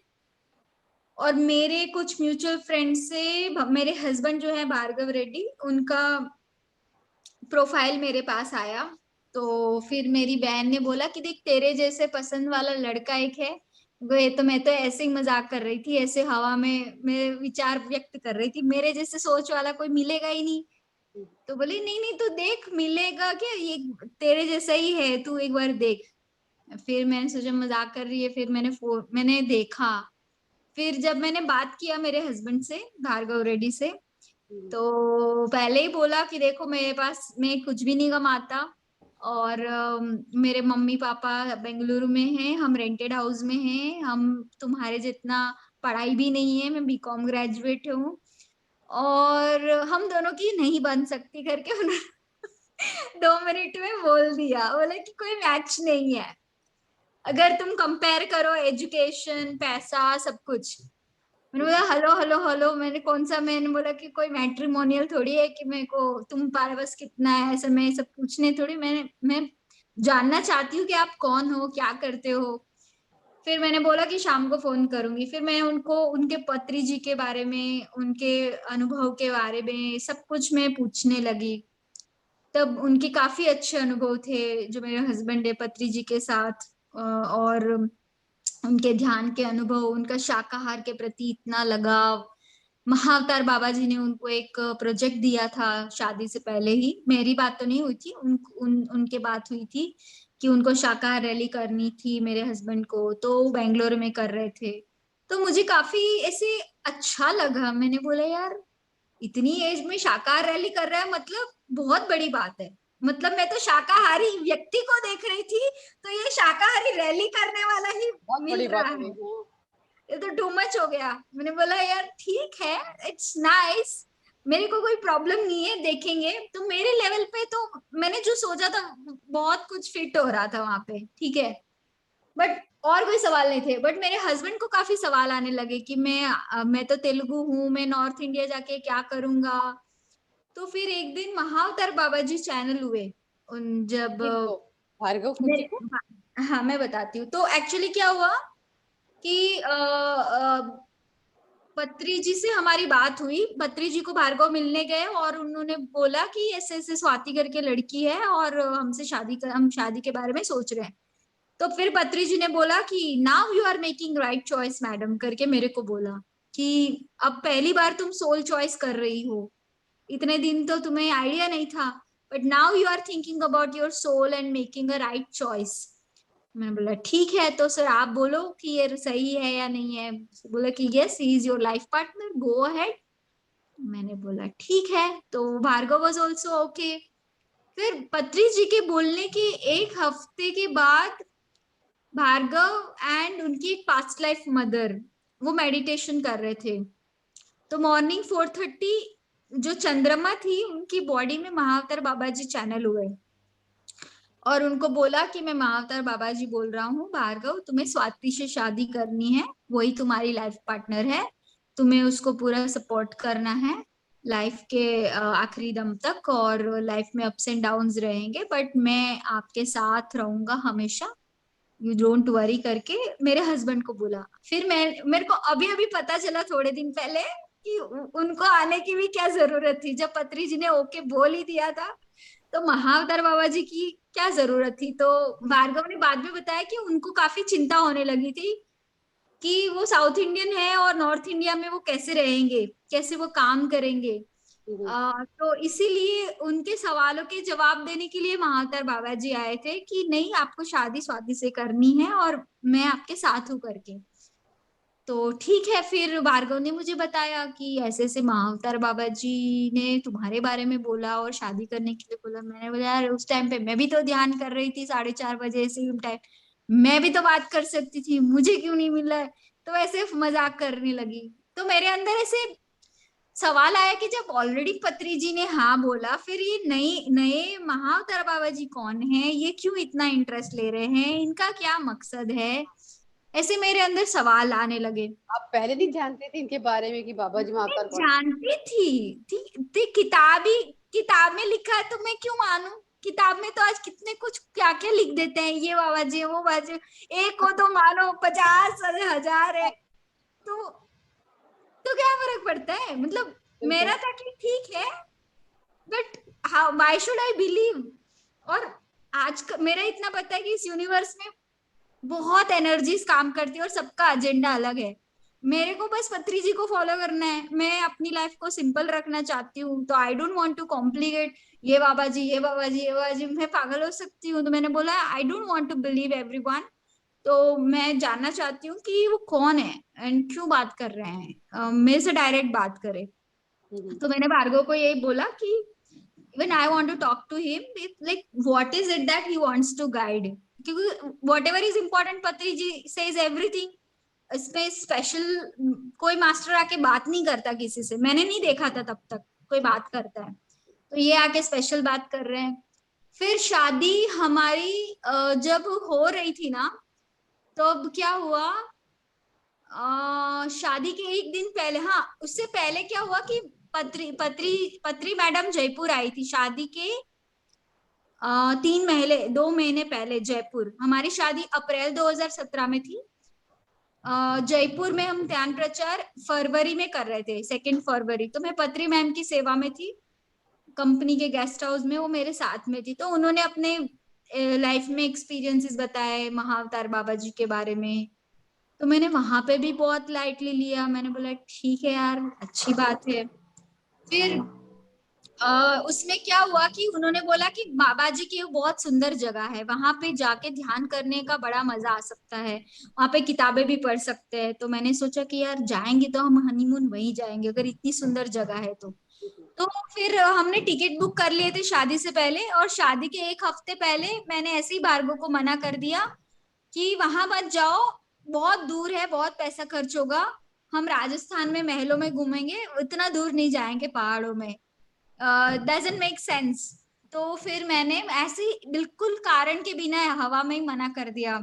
और मेरे कुछ म्यूचुअल फ्रेंड से मेरे हस्बैंड जो है भार्गव रेड्डी, उनका प्रोफाइल मेरे पास आया। तो फिर मेरी बहन ने बोला कि देख तेरे जैसे पसंद वाला लड़का एक है, वो ये तो मैं तो ऐसे ही मजाक कर रही थी, ऐसे हवा में मैं विचार व्यक्त कर रही थी, मेरे जैसे सोच वाला कोई मिलेगा ही नहीं। तो बोली नहीं नहीं तू देख, मिलेगा क्या, ये तेरे जैसा ही है, तू एक बार देख। फिर मैंने सोचा मजाक कर रही है, फिर मैंने देखा। फिर जब मैंने बात किया मेरे हस्बैंड से, भार्गव रेड्डी से, तो पहले ही बोला कि देखो मेरे पास मैं कुछ भी नहीं कमाता, और मेरे मम्मी पापा बेंगलुरु में हैं, हम रेंटेड हाउस में हैं, हम तुम्हारे जितना पढ़ाई भी नहीं है, मैं बीकॉम ग्रेजुएट हूँ, और हम दोनों की नहीं बन सकती करके उन्होंने 2 मिनट में बोल दिया। बोले कि कोई मैच नहीं है, अगर तुम कंपेयर करो एजुकेशन, पैसा, सब कुछ। मैंने बोला हेलो हेलो हेलो, मैंने बोला कि कोई मैट्रिमोनियल थोड़ी है कि मेरे को तुम्हारे पास कितना है, ऐसा मैं सब पूछने थोड़ी, मैं जानना चाहती हूँ कि आप कौन हो, क्या करते हो। फिर मैंने बोला कि शाम को फोन करूंगी। फिर मैं उनको उनके पत्री जी के बारे में, उनके अनुभव के बारे में सब कुछ मैं पूछने लगी। तब उनके काफी अच्छे अनुभव थे जो मेरे हस्बैंड है पत्री जी के साथ, और उनके ध्यान के अनुभव, उनका शाकाहार के प्रति इतना लगाव। महाअवतार बाबा जी ने उनको एक प्रोजेक्ट दिया था शादी से पहले ही, मेरी बात तो नहीं हुई थी, उनके बात हुई थी कि उनको शाकाहार रैली करनी थी मेरे हस्बैंड को, तो वो बेंगलोर में कर रहे थे। तो मुझे काफी ऐसे अच्छा लगा, मैंने बोला यार इतनी एज में शाकाहार रैली कर रहा है, मतलब बहुत बड़ी बात है। मतलब मैं तो शाकाहारी व्यक्ति को देख रही थी, तो ये शाकाहारी रैली करने वाला ही बहुत मिल बड़ी रहा बात हो गई। है, हाँ। ये तो टू मच हो गया। मैंने बोला यार ठीक है, इट्स नाइस, मेरे को कोई प्रॉब्लम नहीं है, देखेंगे। तो मेरे लेवल पे तो मैंने जो सोचा था बहुत कुछ फिट हो रहा था वहां पे, ठीक है। बट और कोई सवाल नहीं थे। बट मेरे हस्बैंड को काफी सवाल आने लगे कि मैं तो तेलुगु हूँ, मैं नॉर्थ इंडिया जाके क्या करूंगा। तो फिर एक दिन महाअवतार बाबा जी चैनल हुए, उन जब किनको? भार्गव जी को? हाँ मैं बताती हूँ। तो एक्चुअली क्या हुआ कि पत्री जी से हमारी बात हुई, पत्री जी को भार्गव मिलने गए और उन्होंने बोला कि ऐसे ऐसे स्वाति करके लड़की है और हम शादी के बारे में सोच रहे हैं। तो फिर पत्री जी ने बोला कि now you are making right choice madam करके मेरे को बोला कि अब पहली बार तुम सोल चॉइस कर रही हो, इतने दिन तो तुम्हें आइडिया नहीं था, but now you are thinking about your soul and making a right choice. मैंने बोला ठीक है, तो सर आप बोलो कि ये सही है या नहीं है। बोला कि yes he is your life partner, go ahead. मैंने बोला ठीक है। तो भार्गव वाज आल्सो ओके। फिर पत्री जी के बोलने के 1 हफ्ते के बाद भार्गव एंड उनकी एक पास्ट लाइफ मदर वो मेडिटेशन कर रहे थे। तो मॉर्निंग 4:30 जो चंद्रमा थी उनकी बॉडी में महाअवतार बाबा जी चैनल हुए और उनको बोला कि मैं महाअवतार बाबा जी बोल रहा हूँ भार्गव, तुम्हें स्वाति से शादी करनी है, वही तुम्हारी लाइफ पार्टनर है, तुम्हें उसको पूरा सपोर्ट करना है लाइफ के आखिरी दम तक, और लाइफ में अप्स एंड डाउन्स रहेंगे बट मैं आपके साथ रहूंगा हमेशा, यू डोंट वरी करके मेरे हस्बैंड को बोला। फिर मेरे को अभी अभी पता चला थोड़े दिन पहले कि उनको आने की भी क्या जरूरत थी, जब पत्री जी ने ओके बोल ही दिया था तो महाअवतार बाबा जी की क्या जरूरत थी। तो भार्गव ने बाद में बताया कि उनको काफी चिंता होने लगी थी कि वो साउथ इंडियन है और नॉर्थ इंडिया में वो कैसे रहेंगे, कैसे वो काम करेंगे। तो इसीलिए उनके सवालों के जवाब देने के लिए महाअवतार बाबा जी आए थे कि नहीं आपको शादी स्वाति से करनी है और मैं आपके साथ हूँ करके। तो ठीक है, फिर भार्गव ने मुझे बताया कि ऐसे ऐसे महाअवतार बाबा जी ने तुम्हारे बारे में बोला और शादी करने के लिए बोला। मैंने बोला यार उस टाइम पे मैं भी तो ध्यान कर रही थी 4:30 सेम टाइम, मैं भी तो बात कर सकती थी, मुझे क्यों नहीं मिला है। तो ऐसे मजाक करने लगी। तो मेरे अंदर ऐसे सवाल आया कि जब ऑलरेडी पत्री जी ने हाँ बोला, फिर ये नए नए महाअवतार बाबा जी कौन है, ये क्यों इतना इंटरेस्ट ले रहे हैं, इनका क्या मकसद है, ऐसे मेरे अंदर सवाल आने लगे। आप पहले नहीं जानते थे इनके बारे में कि बाबा जी महाअवतार कौन? जानती थी किताब में लिखा है तो मैं क्यों मानूं। किताब में तो आज कितने कुछ क्या क्या लिख देते हैं, ये बाबा जी वो बाबा जी, एक को तो मानो 50,000 है, तो क्या फर्क पड़ता है। मतलब मेरा था कि ठीक है but how why should I believe. और आज मेरा इतना पता है कि इस यूनिवर्स में बहुत एनर्जीज काम करती है और सबका एजेंडा अलग है। मेरे को बस पत्री जी को फॉलो करना है, मैं अपनी लाइफ को सिंपल रखना चाहती हूँ, तो I don't want to complicate ये बाबा जी ये बाबा जी ये बाबा जी, मैं पागल हो सकती हूँ। तो मैंने बोला I don't want to believe everyone, तो मैं जानना चाहती हूँ कि वो कौन है एंड क्यों बात कर रहे हैं, मेरे से डायरेक्ट बात करे। तो मैंने भार्गव को यही बोला कि when I want to talk to him, like what is it that he wants to guide, क्योंकि whatever is important पत्री जी says everything, इसमें स्पेशल कोई मास्टर आके बात नहीं करता किसी से, मैंने नहीं देखा था तब तक कोई बात करता है, तो ये आके स्पेशल बात कर रहे हैं। फिर शादी हमारी जब हो रही थी ना, तो अब क्या हुआ, शादी के एक दिन पहले, हाँ उससे पहले क्या हुआ कि पत्री मैडम जयपुर आई थी शादी के 2 महीने पहले। जयपुर, हमारी शादी अप्रैल 2017 में थी। जयपुर में हम ध्यान प्रचार फरवरी में कर रहे थे, 2 फरवरी। तो मैं पत्री मैम की सेवा में थी कंपनी के गेस्ट हाउस में, वो मेरे साथ में थी। तो उन्होंने अपने लाइफ में एक्सपीरियंसेस बताए महाअवतार बाबा जी के बारे में, तो मैंने वहां पे भी बहुत लाइटली लिया। मैंने बोला ठीक है यार अच्छी बात है। फिर उसमें क्या हुआ कि उन्होंने बोला कि बाबा जी की बहुत सुंदर जगह है, वहां पे जाके ध्यान करने का बड़ा मजा आ सकता है, वहां पे किताबें भी पढ़ सकते हैं। तो मैंने सोचा कि यार जाएंगे तो हम हनीमून वहीं जाएंगे अगर इतनी सुंदर जगह है तो फिर हमने टिकट बुक कर लिए थे शादी से पहले, और शादी के 1 हफ्ते पहले मैंने ऐसे ही भार्गव को मना कर दिया कि वहां मत जाओ, बहुत दूर है, बहुत पैसा खर्च होगा, हम राजस्थान में महलों में घूमेंगे, इतना दूर नहीं जाएंगे पहाड़ों में, डजंट मेक सेंस। तो फिर मैंने ऐसे बिल्कुल कारण के बिना हवा में ही मना कर दिया।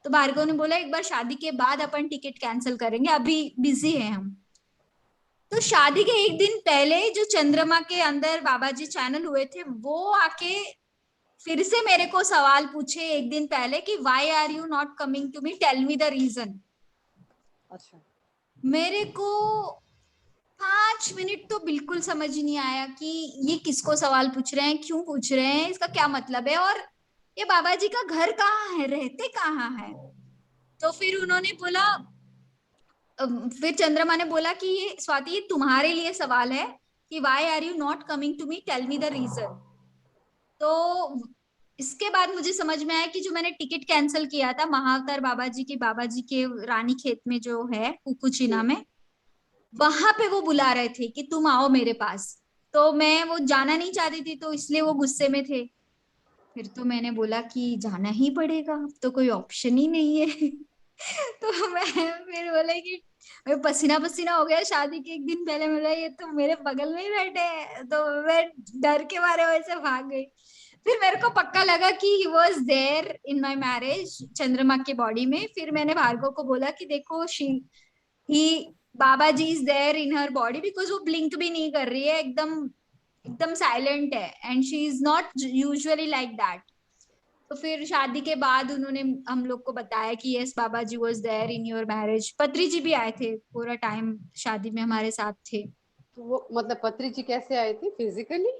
तो भार्गव ने बोला एक बार शादी के बाद अपन टिकट कैंसिल करेंगे, अभी बिजी है हम। तो शादी के एक दिन पहले जो चंद्रमा के अंदर बाबा जी चैनल हुए थे, वो आके फिर से मेरे को सवाल पूछे एक दिन पहले कि why are you not coming to me, tell me the reason. अच्छा, मेरे को 5 मिनट तो बिल्कुल समझ नहीं आया कि ये किसको सवाल पूछ रहे हैं, क्यों पूछ रहे हैं, इसका क्या मतलब है, और ये बाबा जी का घर कहाँ है, रहते कहाँ है। तो फिर उन्होंने बोला, फिर चंद्रमा ने बोला कि ये स्वाति ये तुम्हारे लिए सवाल है कि why are you not coming to me, tell me the reason. तो इसके बाद मुझे समझ में आया कि जो मैंने टिकट कैंसिल किया था महाअवतार बाबा जी के रानी खेत में जो है कुकुचिना में, वहां पे वो बुला रहे थे कि तुम आओ मेरे पास। तो मैं वो जाना नहीं चाहती थी, तो इसलिए वो गुस्से में थे। फिर तो मैंने बोला कि जाना ही पड़ेगा, अब तो कोई ऑप्शन ही नहीं है। तो मैं फिर बोले कि मैं पसीना पसीना हो गया शादी के एक दिन पहले, मिला ये तो मेरे बगल में ही बैठे हैं, तो मैं डर के मारे वैसे भाग गई। फिर मेरे को पक्का लगा कि he was there in my marriage, Chandrama के बॉडी में। फिर मैंने भार्गव को बोला कि देखो he Baba ji is there in her body, because वो ब्लिंक भी नहीं कर रही है, एकदम एकदम साइलेंट है, and she is not usually like that. तो फिर शादी के बाद उन्होंने हम लोग को बताया कि yes Baba ji was there in your marriage. Patri ji भी आए थे, पूरा टाइम शादी में हमारे साथ थे। तो वो मतलब पत्री जी कैसे आए थे फिजिकली?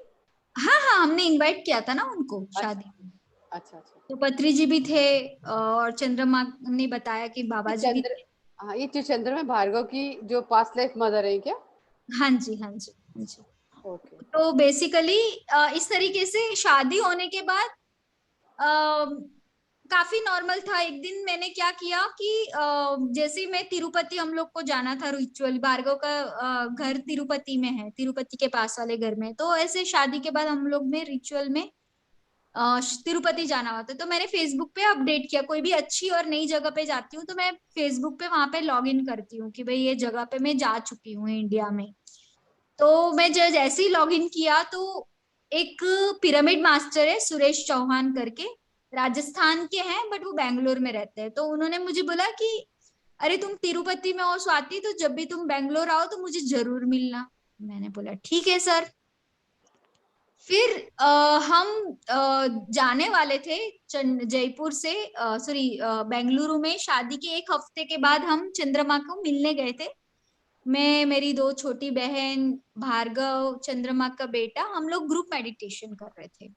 हाँ हाँ, हमने इनवाइट किया था ना उनको शादी में। अच्छा अच्छा। तो पत्री जी भी थे, और चंद्रमा ने बताया कि बाबा जी भी थे। हाँ, ये जो चंद्रमा भार्गव की जो पास्ट लाइफ मदर है क्या? हाँ जी हाँ जी हाँ जी। ओके। तो बेसिकली इस तरीके से शादी होने के बाद काफी नॉर्मल था। एक दिन मैंने क्या किया कि जैसे मैं तिरुपति, हम लोग को जाना था रिचुअल, भार्गव का घर तिरुपति में है, तिरुपति के पास वाले घर में। तो ऐसे शादी के बाद हम लोग में रिचुअल में तिरुपति जाना होता है। तो मैंने फेसबुक पे अपडेट किया, कोई भी अच्छी और नई जगह पे जाती हूँ तो मैं फेसबुक पे वहां पे लॉग इन करती हूँ कि भाई ये जगह पे मैं जा चुकी हूँ इंडिया में। तो मैं जैसे ही लॉग इन किया तो एक पिरामिड मास्टर है सुरेश चौहान करके, राजस्थान के हैं बट वो बैंगलोर में रहते हैं। तो उन्होंने मुझे बोला कि अरे तुम तिरुपति में हो स्वाति, तो जब भी तुम बैंगलोर आओ तो मुझे जरूर मिलना। मैंने बोला ठीक है सर। फिर हम जाने वाले थे जयपुर से, सॉरी बेंगलुरु में। शादी के एक हफ्ते के बाद हम चंद्रमा को मिलने गए थे। मैं, मेरी दो छोटी बहन, भार्गव, चंद्रमा का बेटा, हम लोग ग्रुप मेडिटेशन कर रहे थे।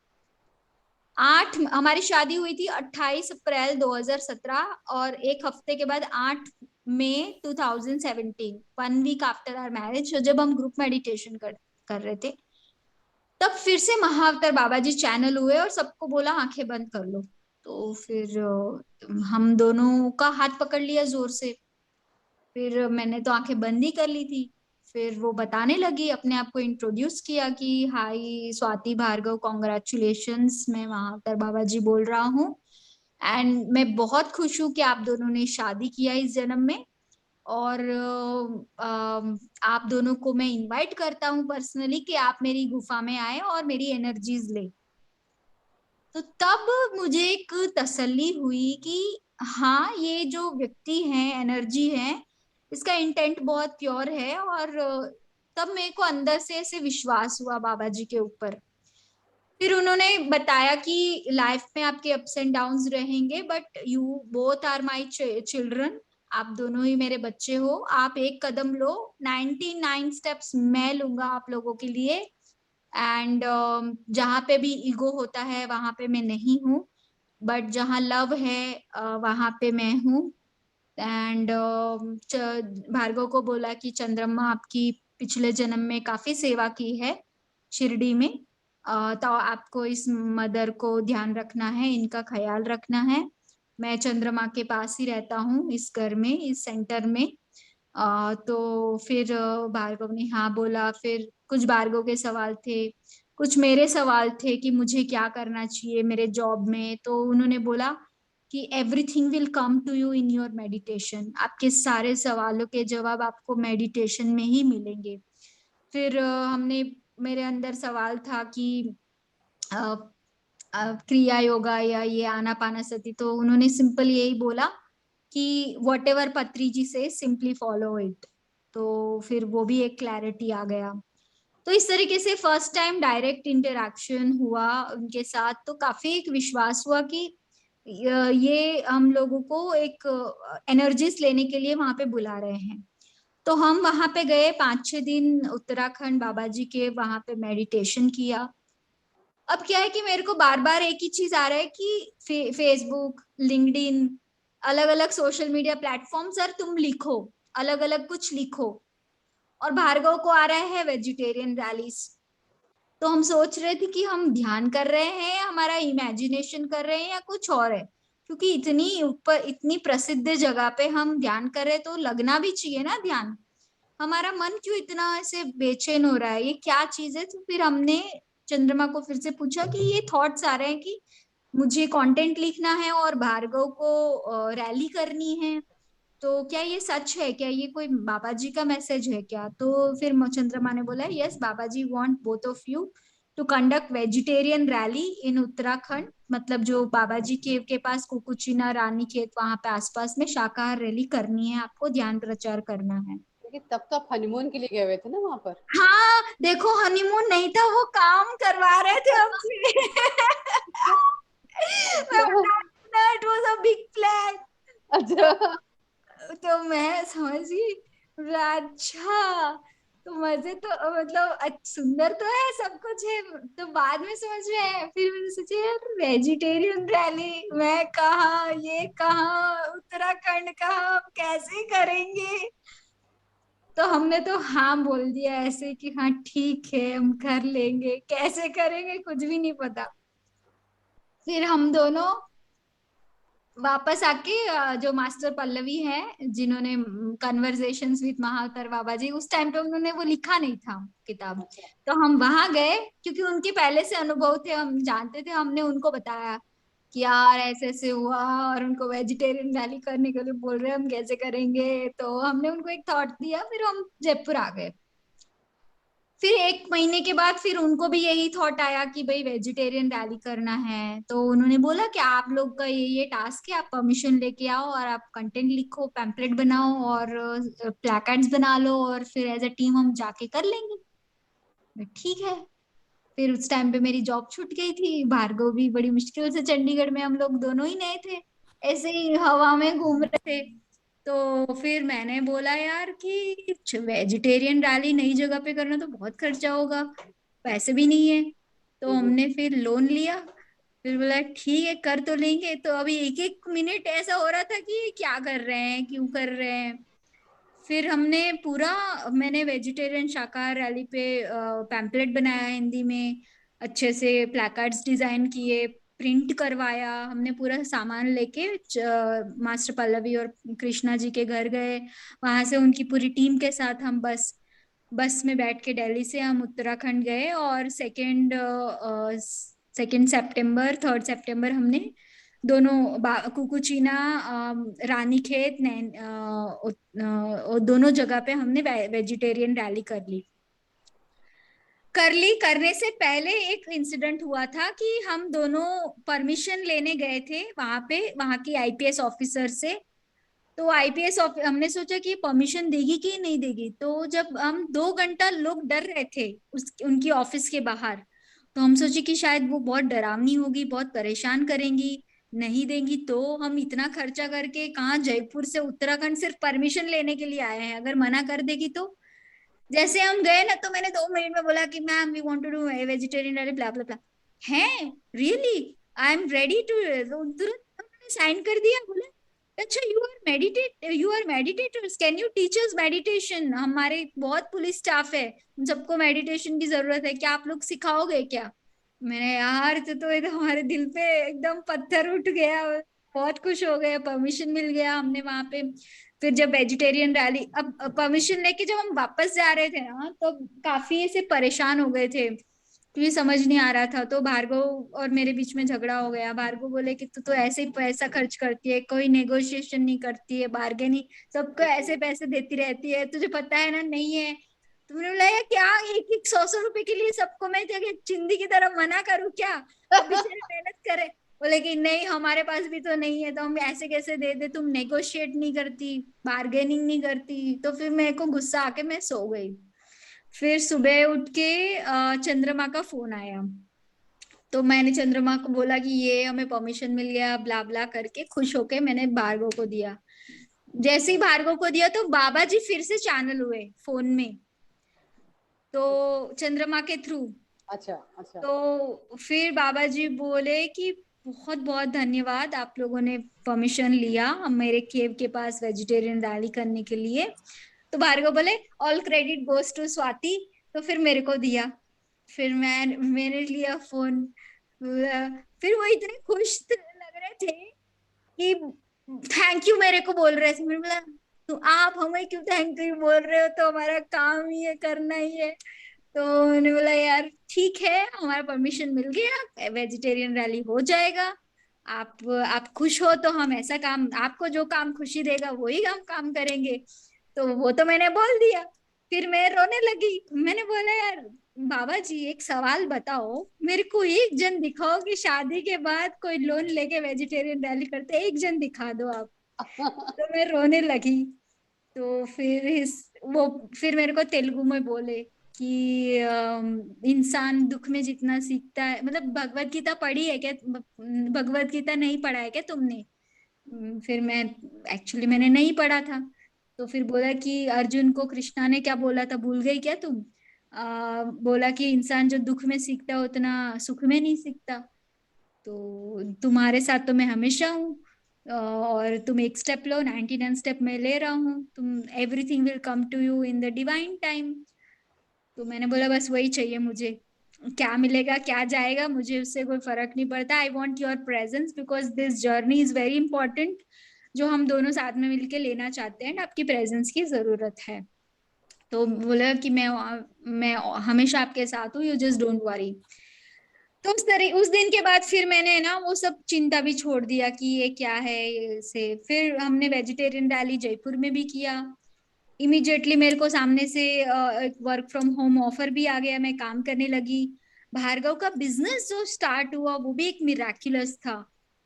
हमारी शादी हुई थी 28 अप्रैल 2017, और एक हफ्ते के बाद 8 मई 2017, 1 वीक आफ्टर आवर मैरिज, जब हम ग्रुप मेडिटेशन कर रहे थे, तब फिर से महाअवतार बाबा जी चैनल हुए और सबको बोला आंखें बंद कर लो। तो फिर हम दोनों का हाथ पकड़ लिया जोर से। फिर मैंने तो आंखें बंद ही कर ली थी। फिर वो बताने लगी, अपने आप को इंट्रोड्यूस किया कि हाय स्वाति भार्गव, कॉन्ग्रेचुलेशंस, मैं महाअवतार बाबा जी बोल रहा हूँ, एंड मैं बहुत खुश हूँ कि आप दोनों ने शादी किया इस जन्म में, और आप दोनों को मैं इनवाइट करता हूँ पर्सनली कि आप मेरी गुफा में आए और मेरी एनर्जीज ले। तो तब मुझे एक तसल्ली हुई कि हाँ, ये जो व्यक्ति है, एनर्जी है, इसका इंटेंट बहुत प्योर है। और तब मेरे को अंदर से ऐसे विश्वास हुआ बाबा जी के ऊपर। फिर उन्होंने बताया कि लाइफ में आपके अप्स एंड डाउन्स रहेंगे, but you both are my children, आप दोनों ही मेरे बच्चे हो। आप एक कदम लो, 99 स्टेप्स मैं लूंगा आप लोगों के लिए। एंड जहाँ पे भी ईगो होता है वहां पे मैं नहीं हूँ, बट जहाँ लव है वहां पे मैं हूँ। एंड भार्गव को बोला कि चंद्रमा आपकी पिछले जन्म में काफी सेवा की है शिरडी में, तो आपको इस मदर को ध्यान रखना है, इनका ख्याल रखना है। मैं चंद्रमा के पास ही रहता हूँ, इस घर में, इस सेंटर में। तो फिर भार्गव ने हाँ बोला। फिर कुछ भार्गव के सवाल थे, कुछ मेरे सवाल थे कि मुझे क्या करना चाहिए मेरे जॉब में। तो उन्होंने बोला कि everything will come to you in your meditation, आपके सारे सवालों के जवाब आपको मेडिटेशन में ही मिलेंगे। फिर हमने, मेरे अंदर सवाल था कि क्रिया योगा या ये आनापानासती, तो उन्होंने सिंपल यही बोला कि वॉट एवर पत्री जी से सिंपली फॉलो इट। तो फिर वो भी एक क्लैरिटी आ गया। तो इस तरीके से फर्स्ट टाइम डायरेक्ट इंटरेक्शन हुआ उनके साथ, तो काफी एक विश्वास हुआ कि ये हम लोगों को एक एनर्जीज लेने के लिए वहां पे बुला रहे हैं। तो हम वहां पे गए, 5-6 दिन उत्तराखंड बाबा जी के वहां पे मेडिटेशन किया। अब क्या है कि मेरे को बार बार एक ही चीज आ रहा है कि फेसबुक, लिंक्डइन, अलग अलग सोशल मीडिया प्लेटफॉर्म, सर तुम लिखो, अलग अलग कुछ लिखो। और भार्गव को आ रहा है वेजिटेरियन रैलीज। तो हम सोच रहे थे कि हम ध्यान कर रहे हैं, हमारा इमेजिनेशन कर रहे हैं, या कुछ और है, क्योंकि इतनी ऊपर, इतनी प्रसिद्ध जगह पे हम ध्यान कर रहे हैं तो लगना भी चाहिए ना ध्यान। हमारा मन क्यों इतना ऐसे बेचैन हो रहा है, ये क्या चीज है। तो फिर हमने चंद्रमा को फिर से पूछा कि ये थॉट्स आ रहे हैं कि मुझे कंटेंट लिखना है और भार्गव को रैली करनी है, तो क्या ये सच है, क्या ये कोई बाबा जी का मैसेज है क्या? तो फिर चंद्रमा ने बोला yes, Baba ji want both of you to conduct vegetarian rally in Uttarakhand, मतलब जो बाबा जी केव के पास कुकुचिना रानी खेत वहां पे आसपास में शाकाहार रैली करनी है, आपको ध्यान प्रचार करना है। लेकिन तब तो आप हनीमून के लिए गए हुए थे ना वहां पर। हाँ देखो, हनीमून नहीं था, वो काम करवा रहे थे हमसे। मैं अच्छा बता रही हूँ ना, it was a big plan. अच्छा। तो मैं समझी, अच्छा, तो मजे तो मतलब सुंदर तो है, सब कुछ है, तो बाद में समझ में आया। फिर मैंने सोचा यार वेजिटेरियन रैली, मैं कहा ये कहा उत्तराखंड कहा, कैसे करेंगे? तो हमने तो हाँ बोल दिया ऐसे कि हाँ ठीक है हम कर लेंगे, कैसे करेंगे कुछ भी नहीं पता। फिर हम दोनों वापस आके जो मास्टर पल्लवी है जिन्होंने कन्वर्सेशंस विद महाअवतार बाबा जी, उस टाइम पे उन्होंने वो लिखा नहीं था किताब, अच्छा तो हम वहां गए क्योंकि उनके पहले से अनुभव थे, हम जानते थे, हमने उनको बताया कि यार ऐसे ऐसे हुआ और उनको वेजिटेरियन रैली करने के लिए बोल रहे हैं, हम कैसे करेंगे? तो हमने उनको एक थॉट दिया, फिर हम जयपुर आ गए। फिर 1 महीने के बाद फिर उनको भी यही थॉट आया कि भाई वेजिटेरियन रैली करना है, तो उन्होंने बोला कि आप लोग का ये टास्क है, आप परमिशन लेके आओ और आप कंटेंट लिखो, पैम्पलेट बनाओ और प्लैकार्ड्स बना लो, और फिर एज अ टीम हम जाके कर लेंगे। मैं, ठीक है। फिर उस टाइम पे मेरी जॉब छूट गई थी, भार्गव भी बड़ी मुश्किल से, चंडीगढ़ में हम लोग दोनों ही नए थे, ऐसे ही हवा में घूम रहे थे। तो फिर मैंने बोला यार कि वेजिटेरियन रैली नई जगह पे करना तो बहुत खर्चा होगा, पैसे भी नहीं है। तो हमने फिर लोन लिया, फिर बोला ठीक है कर तो लेंगे। तो अभी एक एक मिनट ऐसा हो रहा था कि क्या कर रहे हैं, क्यों कर रहे हैं। फिर हमने पूरा, मैंने वेजिटेरियन शाकाहार रैली पे पैम्पलेट बनाया हिंदी में, अच्छे से प्लैकार्ड्स डिजाइन किए, प्रिंट करवाया, हमने पूरा सामान लेके मास्टर पल्लवी और कृष्णा जी के घर गए, वहां से उनकी पूरी टीम के साथ हम बस बस में बैठ के दिल्ली से हम उत्तराखंड गए, और 2 सितंबर 3 सितंबर हमने दोनों कुकुचीना, रानीखेत, और दोनों जगह पे हमने वेजिटेरियन रैली करने से पहले एक इंसिडेंट हुआ था कि हम दोनों परमिशन लेने गए थे वहां पे, वहां की आईपीएस ऑफिसर से। तो आईपीएस हमने सोचा कि परमिशन देगी कि नहीं देगी, तो जब हम 2 घंटा लोग डर रहे थे उनकी ऑफिस के बाहर, तो हम सोचे कि शायद वो बहुत डरावनी होगी, बहुत परेशान करेंगी, नहीं देंगी, तो हम इतना खर्चा करके कहाँ जयपुर से उत्तराखंड सिर्फ परमिशन लेने के लिए आए हैं, अगर मना कर देगी तो। जैसे हम गए ना, तो मैंने 2 मिनट में बोला कि ma'am we want to do vegetarian rally, blah blah blah. है really, I am ready to, तुरंत साइन कर दिया। बोला अच्छा, you are meditators, can you teach us meditation, हमारे बहुत पुलिस स्टाफ है, उन सबको मेडिटेशन की जरूरत है, क्या आप लोग सिखाओगे क्या? मैंने, यार तो ये तो हमारे दिल पे एकदम पत्थर उठ गया, बहुत खुश हो गए, परमिशन मिल गया हमने वहां पे। फिर जब वेजिटेरियन रैली, अब परमिशन लेके जब हम वापस जा रहे थे ना, तो काफी ऐसे परेशान हो गए थे क्योंकि समझ नहीं आ रहा था। तो भार्गव और मेरे बीच में झगड़ा हो गया, भार्गव बोले कि तू तो ऐसे ही पैसा खर्च करती है, कोई नेगोशिएशन नहीं करती है, बार्गेनिंग, सबको ऐसे पैसे देती रहती है, तुझे पता है ना नहीं है। तो मैंने बोला यार क्या, एक एक 100 100 रुपए के लिए सबको मैं जगह चिंदी की तरफ मना करूँ क्या? अब बेचारे मेहनत करे। बोले कि नहीं हमारे पास भी तो नहीं है, तो हम ऐसे कैसे दे दे, तुम नेगोशिएट नहीं करती, बार्गेनिंग नहीं करती। तो फिर मेरे को गुस्सा आके मैं सो गई। फिर सुबह उठ के चंद्रमा का फोन आया, तो मैंने चंद्रमा को बोला कि ये हमें परमिशन मिल गया, ब्ला ब्ला करके खुश होके मैंने भार्गव को दिया। जैसे ही भार्गव को दिया तो बाबा जी फिर से चैनल हुए फोन में, तो चंद्रमा के थ्रू। अच्छा अच्छा। तो फिर बाबा जी बोले कि बहुत बहुत धन्यवाद, आप लोगों ने परमिशन लिया हम मेरे केव के पास वेजिटेरियन रैली करने के लिए। तो भार्गव बोले all credit goes to Swati, तो फिर मेरे को दिया। फिर मैंने लिया फोन, फिर वो इतने खुश लग रहे थे कि थैंक यू मेरे को बोल रहे थे। मैंने बोला तो आप हमें क्यों थैंक यू बोल रहे हो, तो हमारा काम ही है, करना ही है। तो मैंने बोला यार ठीक है, हमारा परमिशन मिल गया, वेजिटेरियन रैली हो जाएगा। आप खुश हो तो हम ऐसा काम, आपको जो काम खुशी देगा वही हम काम करेंगे। तो वो तो मैंने बोल दिया। फिर मैं रोने लगी। मैंने बोला यार बाबा जी एक सवाल बताओ, मेरे को एक जन दिखाओ कि शादी के बाद कोई लोन लेके वेजिटेरियन रैली करते, एक जन दिखा दो आप। तो मैं रोने लगी। तो वो फिर मेरे को तेलुगु में बोले कि इंसान दुख में जितना सीखता है, मतलब भगवत गीता पढ़ी है क्या, भगवत गीता नहीं पढ़ा है क्या तुमने? फिर मैं एक्चुअली मैंने नहीं पढ़ा था। तो फिर बोला कि अर्जुन को कृष्णा ने क्या बोला था, भूल गई क्या तुम? बोला कि इंसान जो दुख में सीखता है उतना सुख में नहीं सीखता। तो तुम्हारे साथ तो मैं हमेशा हूँ, और तुम एक स्टेप लो, 99 स्टेप मैं ले रहा हूँ, तुम everything will come to you in the divine time. तो मैंने बोला बस वही चाहिए मुझे, क्या मिलेगा क्या जाएगा मुझे उससे कोई फर्क नहीं पड़ता। I want your presence because this journey is very important, जो हम दोनों साथ में मिलके लेना चाहते हैं, आपकी प्रेजेंस की जरूरत है। तो बोला कि मैं हमेशा आपके साथ हूँ, यू जस्ट डोंट वरी। तो उस दिन के बाद फिर मैंने ना वो सब चिंता भी छोड़ दिया कि ये क्या है ये से। फिर हमने वेजिटेरियन रैली जयपुर में भी किया। इमिजिएटली मेरे को सामने से एक वर्क फ्रॉम होम ऑफर भी आ गया, मैं काम करने लगी। भार्गव का बिजनेस जो स्टार्ट हुआ वो भी एक मिराक्युलस था,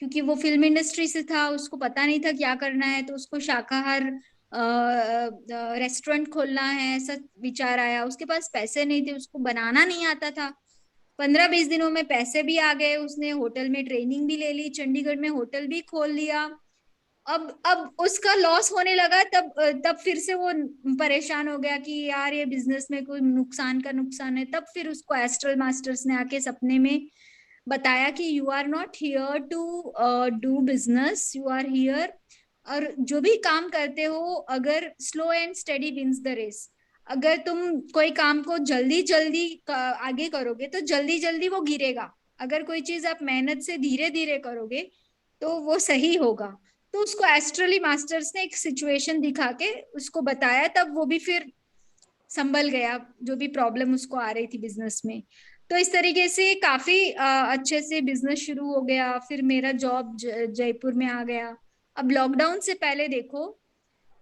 क्योंकि वो फिल्म इंडस्ट्री से था, उसको पता नहीं था क्या करना है, तो उसको शाकाहार रेस्टोरेंट खोलना है ऐसा विचार आया। उसके पास पैसे नहीं थे, उसको बनाना नहीं आता था। 15-20 दिनों में पैसे भी आ गए, उसने होटल में ट्रेनिंग भी ले ली, चंडीगढ़ में होटल भी खोल लिया। अब उसका लॉस होने लगा, तब फिर से वो परेशान हो गया कि यार ये बिजनेस में कोई नुकसान का नुकसान है। तब फिर उसको एस्ट्रल मास्टर्स ने आके सपने में बताया कि you are not here to do business, you are here, और जो भी काम करते हो अगर slow and study wins the race, अगर तुम कोई काम को जल्दी जल्दी आगे करोगे तो जल्दी जल्दी वो गिरेगा, अगर कोई चीज आप मेहनत से धीरे धीरे करोगे तो वो सही होगा। तो उसको एस्ट्रली मास्टर्स ने एक सिचुएशन दिखा के उसको बताया, तब वो भी फिर संभल गया जो भी प्रॉब्लम उसको आ रही थी बिजनेस में। तो इस तरीके से काफी अच्छे से बिजनेस शुरू हो गया। फिर मेरा जॉब जयपुर में आ गया। अब लॉकडाउन से पहले देखो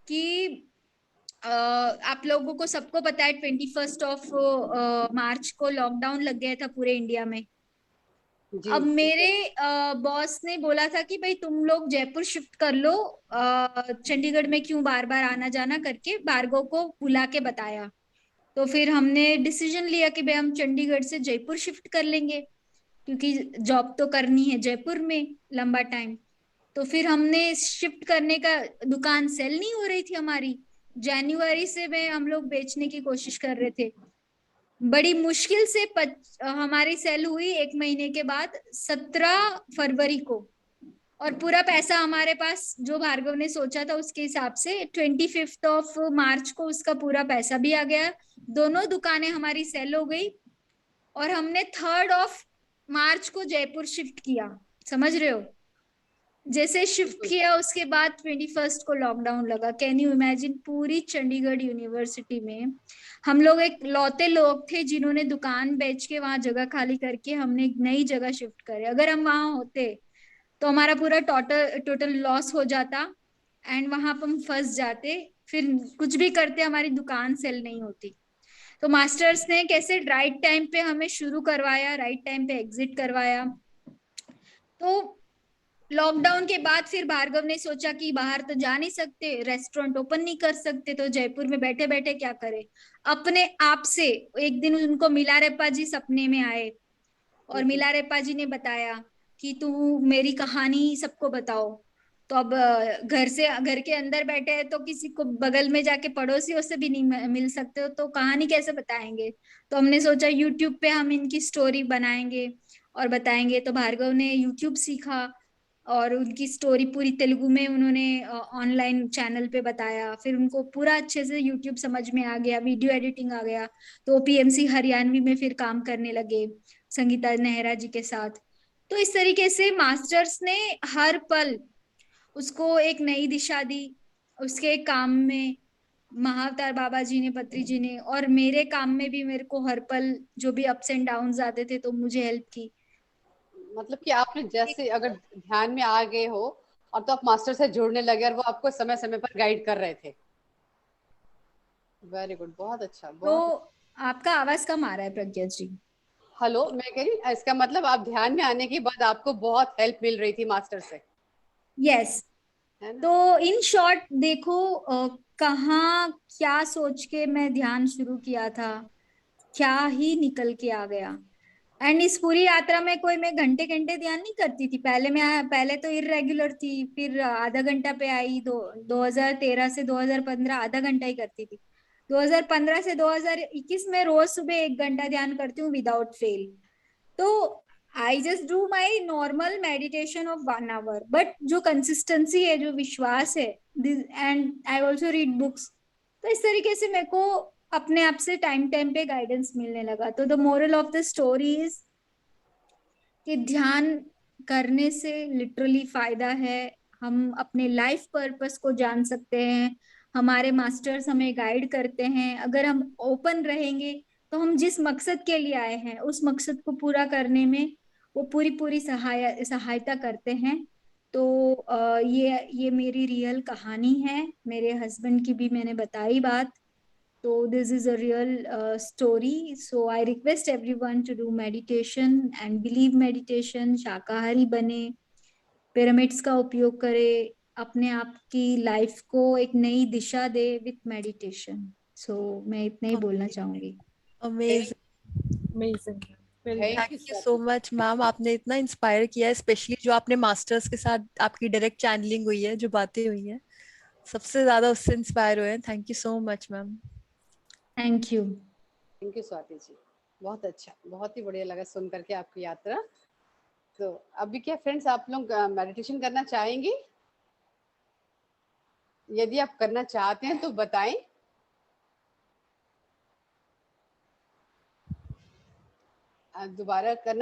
कि आप लोगों को सबको पता है 21 मार्च को लॉकडाउन लग गया था पूरे इंडिया में। जी। अब मेरे बॉस ने बोला था कि भाई तुम लोग जयपुर शिफ्ट कर लो, चंडीगढ़ में क्यों बार बार आना जाना करके भार्गव को बुला के बताया। तो फिर हमने डिसीजन लिया कि भाई हम चंडीगढ़ से जयपुर शिफ्ट कर लेंगे, क्योंकि जॉब तो करनी है जयपुर में लंबा टाइम। तो फिर हमने शिफ्ट करने का, दुकान सेल नहीं हो रही थी हमारी, जनवरी से में हम लोग बेचने की कोशिश कर रहे थे। बड़ी मुश्किल से हमारी सेल हुई 1 महीने के बाद 17 फरवरी को, और पूरा पैसा हमारे पास जो भार्गव ने सोचा था उसके हिसाब से 25 मार्च को उसका पूरा पैसा भी आ गया। दोनों दुकानें हमारी सेल हो गई, और हमने 3 मार्च को जयपुर शिफ्ट किया। समझ रहे हो? जैसे शिफ्ट किया उसके बाद 21 को लॉकडाउन लगा। Can you imagine? पूरी चंडीगढ़ यूनिवर्सिटी में हम लोग एक लौते लोग थे जिन्होंने दुकान बेच के वहां जगह खाली करके हमने एक नई जगह शिफ्ट करे। अगर हम वहां होते तो हमारा पूरा टोटल टोटल लॉस हो जाता, एंड वहां पर हम फंस जाते, फिर कुछ भी करते हमारी दुकान सेल नहीं होती। तो मास्टर्स ने कैसे राइट टाइम पे हमें शुरू करवाया, राइट टाइम पे एग्जिट करवाया। तो लॉकडाउन के बाद फिर भार्गव ने सोचा कि बाहर तो जा नहीं सकते, रेस्टोरेंट ओपन नहीं कर सकते, तो जयपुर में बैठे बैठे क्या करे। अपने आप से एक दिन उनको मिलारेप्पा जी सपने में आए, और मिलारेप्पा जी ने बताया कि तू मेरी कहानी सबको बताओ। तो अब घर के अंदर बैठे हैं तो किसी को बगल में जाके पड़ोसियों से भी नहीं मिल सकते हो, तो कहानी कैसे बताएंगे। तो हमने सोचा यूट्यूब पे हम इनकी स्टोरी बनाएंगे और बताएंगे। तो भार्गव ने यूट्यूब सीखा, और उनकी स्टोरी पूरी तेलुगु में उन्होंने ऑनलाइन चैनल पे बताया। फिर उनको पूरा अच्छे से यूट्यूब समझ में आ गया, वीडियो एडिटिंग आ गया। तो पीएमसी हरियाणवी में फिर काम करने लगे संगीता नेहरा जी के साथ। तो इस तरीके से मास्टर्स ने हर पल उसको एक नई दिशा दी, उसके काम में महाअवतार बाबा जी ने, पत्री जी ने, और मेरे काम में भी मेरे को हर पल जो भी अप्स एंड डाउन्स आते थे तो मुझे हेल्प की। मतलब कि आपने जैसे अगर ध्यान में आ गए हो और तो आप मास्टर से जुड़ने लगे और वो आपको समय समय पर गाइड कर रहे थे। वेरी गुड, बहुत अच्छा, तो बहुत। आपका आवाज कम आ रहा है प्रज्ञा जी। हेलो, मैं कह रही इसका मतलब आप ध्यान में आने के बाद आपको बहुत हेल्प मिल रही थी मास्टर से, यस। है ना? तो इन शॉर्ट देखो, कहाँ क्या सोच के मैं ध्यान शुरू किया था, क्या ही निकल के आ गया। एंड इस पूरी यात्रा में कोई मैं घंटे घंटे ध्यान नहीं करती थी। पहले तो इरेगुलर थी, फिर आधा घंटा पे आई। 2013 से 2015 आधा घंटा ही करती थी। 2015 से 2021 में रोज सुबह 1 घंटा ध्यान करती हूँ विदाउट फेल। तो I just do my normal meditation of 1 hour, but जो कंसिस्टेंसी है, जो विश्वास है, and I also read books. तो इस तरीके से मेरे को अपने आप से टाइम टाइम पे गाइडेंस मिलने लगा। तो the moral of the story is कि ध्यान करने से लिटरली फायदा है। हम अपने लाइफ पर्पस को जान सकते हैं। हमारे मास्टर्स हमें गाइड करते हैं। अगर हम ओपन रहेंगे तो हम जिस मकसद के लिए आए हैं उस मकसद को पूरा करने में वो पूरी पूरी सहायता करते हैं। तो ये मेरी रियल कहानी है। मेरे हस्बैंड की भी मैंने बताई बात। So this is a real story. So I request everyone to do meditation and believe meditation. शाकाहारी बने, पिरामिड्स का उपयोग करे, अपने आप की लाइफ को एक नई दिशा दे विथ मेडिटेशन। सो मैं इतना ही बोलना चाहूंगी। Amazing, amazing. Thank you thank you so much ma'am, आपने इतना इंस्पायर किया है, स्पेशली जो आपने मास्टर्स के साथ आपकी डायरेक्ट चैनलिंग हुई है, जो बातें हुई हैं, सबसे ज्यादा उससे इंस्पायर हुए हैं। Thank you so much ma'am. Thank you. Thank you Swati ji, बहुत अच्छा, बहुत ही बढ़िया लगा सुन करके आपकी यात्रा। तो अभी क्या फ्रेंड्स, आप लोग मेडिटेशन करना चाहेंगी? यदि आप करना चाहते हैं तो बताएं। दोबारा करना